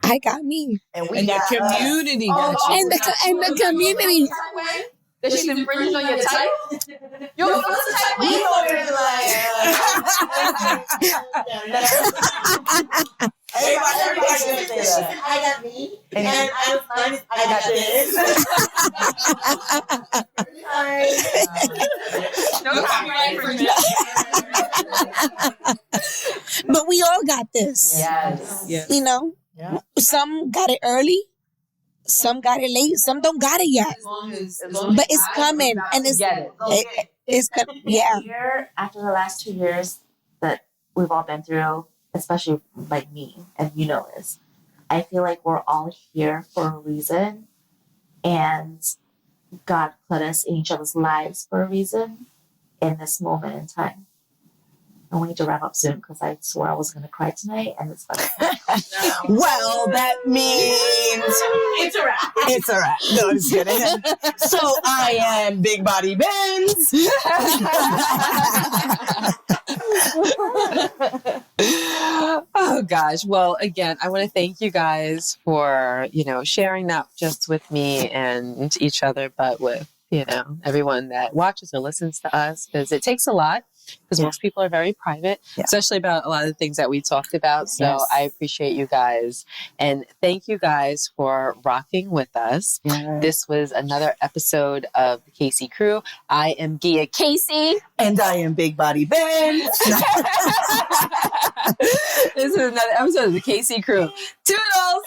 I got me. And the community got you. And the community. That she's infringed on your type? You're the first type we Everybody say that. I got me. And I got this. No copyright infringement. But we all got this. Yes. Some got it early. Some got it late. Some don't got it yet. But it's coming, and it's coming. Yeah. After the last 2 years that we've all been through, especially like me, and you know this, I feel like we're all here for a reason, and God put us in each other's lives for a reason in this moment in time. And we need to wrap up soon, because I swore I was going to cry tonight, and it's funny. Well, that means It's a wrap. it's a wrap. No, I'm just kidding. So I am Big Body Benz. Oh gosh. Well, again, I want to thank you guys for, sharing not just with me and each other, but with, everyone that watches or listens to us, because it takes a lot. Because most people are very private, especially about a lot of the things that we talked about. So I appreciate you guys. And thank you guys for rocking with us. This was another episode of the Casey Crew. I am Gia Casey. And I am Big Body Ben. This is another episode of the Casey Crew. Toodles!